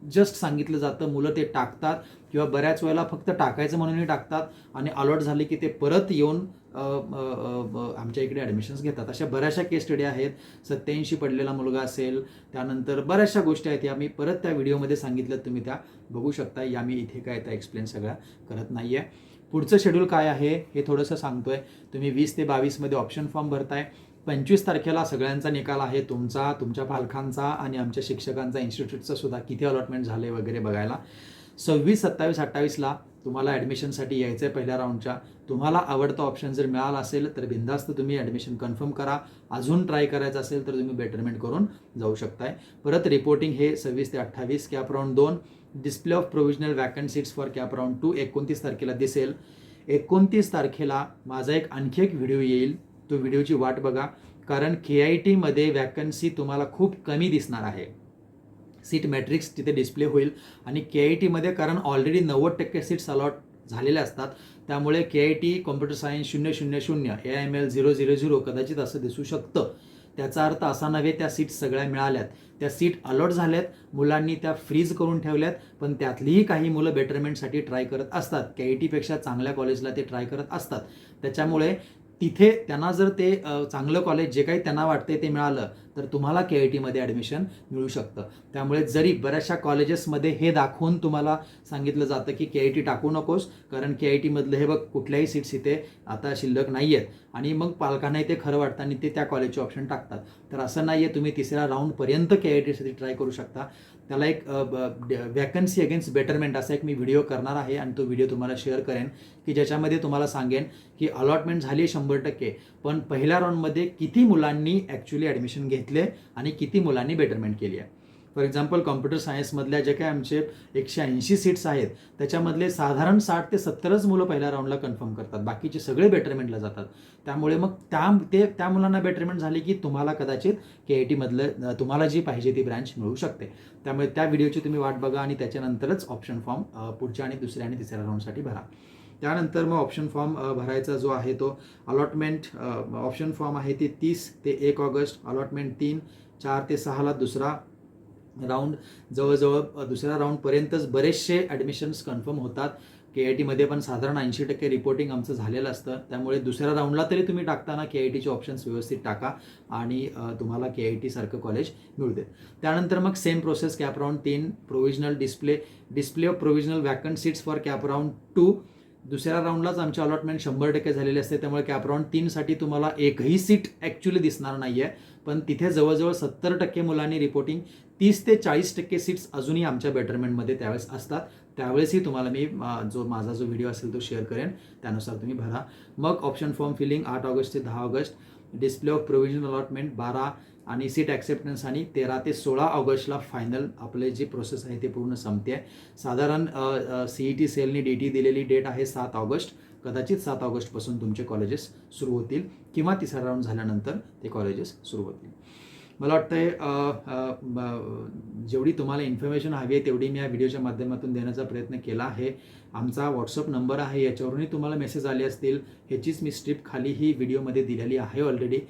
जस्ट सांगितलं जातं, मुलं ते टाकतात किंवा बऱ्याच वेळेला फक्त टाकायचं म्हणूनही टाकतात आणि अलॉट झाले की ते परत येऊन आमच्या इकडे ॲडमिशन्स घेतात. अशा बऱ्याचशा केस स्टडी आहेत. 87 पडलेला मुलगा असेल, त्यानंतर बऱ्याचशा गोष्टी आहेत, या मी परत त्या व्हिडिओमध्ये सांगितलं, तुम्ही त्या बघू शकता. या मी इथे काय त्या एक्सप्लेन सगळ्या करत नाही आहे. पुढचं शेड्यूल काय आहे हे थोडंसं सांगतोय. तुम्ही 20 ते 22मध्ये ऑप्शन फॉर्म भरताय. 25 तारखेला सगळ्यांचा निकाल आहे, तुमचा, तुमच्या पालकांचा आणि आमच्या शिक्षकांचा, इन्स्टिट्यूटचा सुद्धा किती अलॉटमेंट झाले वगैरे बघायला. 26, 27, 28ला तुम्हाला ॲडमिशनसाठी यायचं आहे पहिल्या राऊंडच्या. तुम्हाला आवडता ऑप्शन जर मिळाला असेल तर बिंदास्त तुम्ही ॲडमिशन कन्फर्म करा. अजून ट्राय करायचं असेल तर तुम्ही बेटरमेंट करून जाऊ शकताय. परत रिपोर्टिंग हे 26 ते 28, cap round 2, display of provisional vacant seats for cap round 2 29 तारखेला दिसेल. 29 तारखेला माझा आणखी एक व्हिडिओ येईल, तो व्हिडिओची वाट बघा, कारण KITमध्ये वॅकन्सी तुम्हाला खूप कमी दिसणार आहे. सीट मॅट्रिक्स तिथे डिस्प्ले होईल आणि KITमध्ये कारण ऑलरेडी 90% सीट्स अलॉट झालेल्या असतात, त्यामुळे KIT कॉम्प्युटर सायन्स 000 AIML 000 कदाचित असं दिसू शकतं. त्याचा अर्थ असा नव्हे त्या सीट सगळ्या मिळाल्यात, त्या सीट अलॉट झाल्यात, मुलांनी त्या फ्रीज करून ठेवल्यात, पण त्यातलीही काही मुलं बेटरमेंटसाठी ट्राय करत असतात. KITपेक्षा चांगल्या कॉलेजला ते ट्राय करत असतात. त्याच्यामुळे तिथे त्यांना जर ते चांगलं कॉलेज जे काही त्यांना वाटते ते मिळालं तर तुम्हाला KITमध्ये ॲडमिशन मिळू शकतं. त्यामुळे जरी बऱ्याचशा कॉलेजेसमध्ये हे दाखवून तुम्हाला सांगितलं जातं की KIT टाकू नकोस, कारण KITमधलं हे बघ कुठल्याही सीट्स इथे आता शिल्लक नाही आहेत, आणि मग पालकांनाही ते खरं वाटतं आणि ते त्या कॉलेजचे ऑप्शन टाकतात. तर असं नाही आहे, तुम्ही तिसऱ्या राऊंडपर्यंत KITसाठी ट्राय करू शकता. त्याला एक वॅकन्सी अगेन्स्ट बेटरमेंट असा एक मी व्हिडिओ करणार आहे आणि तो व्हिडिओ तुम्हाला शेअर करेन की ज्याच्यामध्ये तुम्हाला सांगेन की अलॉटमेंट झाली 100%, पण पहिल्या राऊंडमध्ये किती मुलांनी ॲक्च्युली ॲडमिशन घेतले आणि किती मुलांनी बेटरमेंट केली आहे. फॉर एक्झाम्पल कॉम्प्युटर सायन्समधल्या जे काही आमचे 180 सीट्स आहेत त्याच्यामधले साधारण 60 ते 70च मुलं पहिल्या राऊंडला कन्फर्म करतात, बाकीचे सगळे बेटरमेंटला जातात. त्यामुळे मग त्या मुलांना बेटरमेंट झाली की तुम्हाला कदाचित KITमधलं तुम्हाला जी पाहिजे ती ब्रँच मिळू शकते. त्यामुळे त्या व्हिडिओची तुम्ही वाट बघा आणि त्याच्यानंतरच ऑप्शन फॉर्म पुढच्या आणि दुसऱ्या आणि तिसऱ्या राऊंडसाठी भरा. त्यानंतर मग ऑप्शन फॉर्म भरायचा जो आहे तो अलॉटमेंट ऑप्शन फॉर्म आहे ती 30 ते 1 ऑगस्ट, अलॉटमेंट 3, 4 ते 6ला दुसरा राऊंड. जवळजवळ दुसऱ्या राऊंडपर्यंतच बरेचसे ॲडमिशन्स कन्फर्म होतात. KITमध्ये पण साधारण 80% रिपोर्टिंग आमचं झालेलं असतं. त्यामुळे दुसऱ्या राऊंडला तरी तुम्ही टाकताना KITचे ऑप्शन्स व्यवस्थित टाका आणि तुम्हाला KIT कॉलेज मिळू देत. त्यानंतर मग same process, cap round 3, provisional display of provisional vacant seats for cap round 2. दुसऱ्या राऊंडलाच आमची अलॉटमेंट 100% झालेली असते, त्यामुळे कॅप राऊंड 3साठी तुम्हाला एकही सीट ॲक्च्युली दिसणार नाही आहे, पण तिथे जवळजवळ 70% मुलांनी रिपोर्टिंग, 30 ते 40% सीट्स अजूनही आमच्या बेटरमेंटमध्ये त्यावेळेस असतात. त्यावेळेसही तुम्हाला मी माझा जो व्हिडिओ असेल तो शेअर करेन, त्यानुसार तुम्ही भरा. मग ऑप्शन फॉर्म फिलिंग 8 ऑगस्ट ते 10 August, display of provisional allotment 12 आणि सीट ॲक्सेप्टन्स आणि 13 ते 16 ऑगस्टला फायनल आपले जी प्रोसेस आहे ते पूर्ण संपते आहे. साधारण CET सेलनी DT दिलेली डेट आहे 7 ऑगस्ट. कदाचित 7 ऑगस्टपासून तुमचे कॉलेजेस सुरू होतील किंवा तिसरा राऊंड झाल्यानंतर ते कॉलेजेस सुरू होतील. मला वाटतंय जेवढी तुम्हाला इन्फॉर्मेशन हवी आहे तेवढी मी या व्हिडिओच्या माध्यमातून देण्याचा प्रयत्न केला आहे. आमचा व्हॉट्सअप नंबर आहे, याच्यावरूनही तुम्हाला मेसेज आले असतील. ह्याचीच मी स्ट्रिप खाली ही व्हिडिओमध्ये दिलेली आहे ऑलरेडी.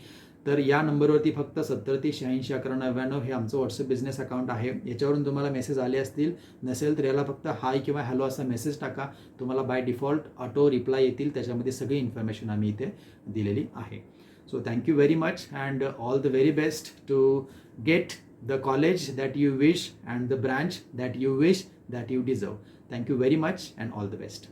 तर या नंबरवरती फक्त 70 86 11 99 हे आमचं व्हॉट्सअप बिझनेस अकाउंट आहे. याच्यावरून तुम्हाला मेसेज आले असतील, नसेल तर याला फक्त हाय किंवा हॅलो असा मेसेज टाका. तुम्हाला बाय डिफॉल्ट ऑटो रिप्लाय येतील, त्याच्यामध्ये सगळी इन्फॉर्मेशन आम्ही इथे दिलेली आहे. So thank you very much and all the very best to get the college that you wish and the branch that you wish, that you deserve. Thank you very much and all the best.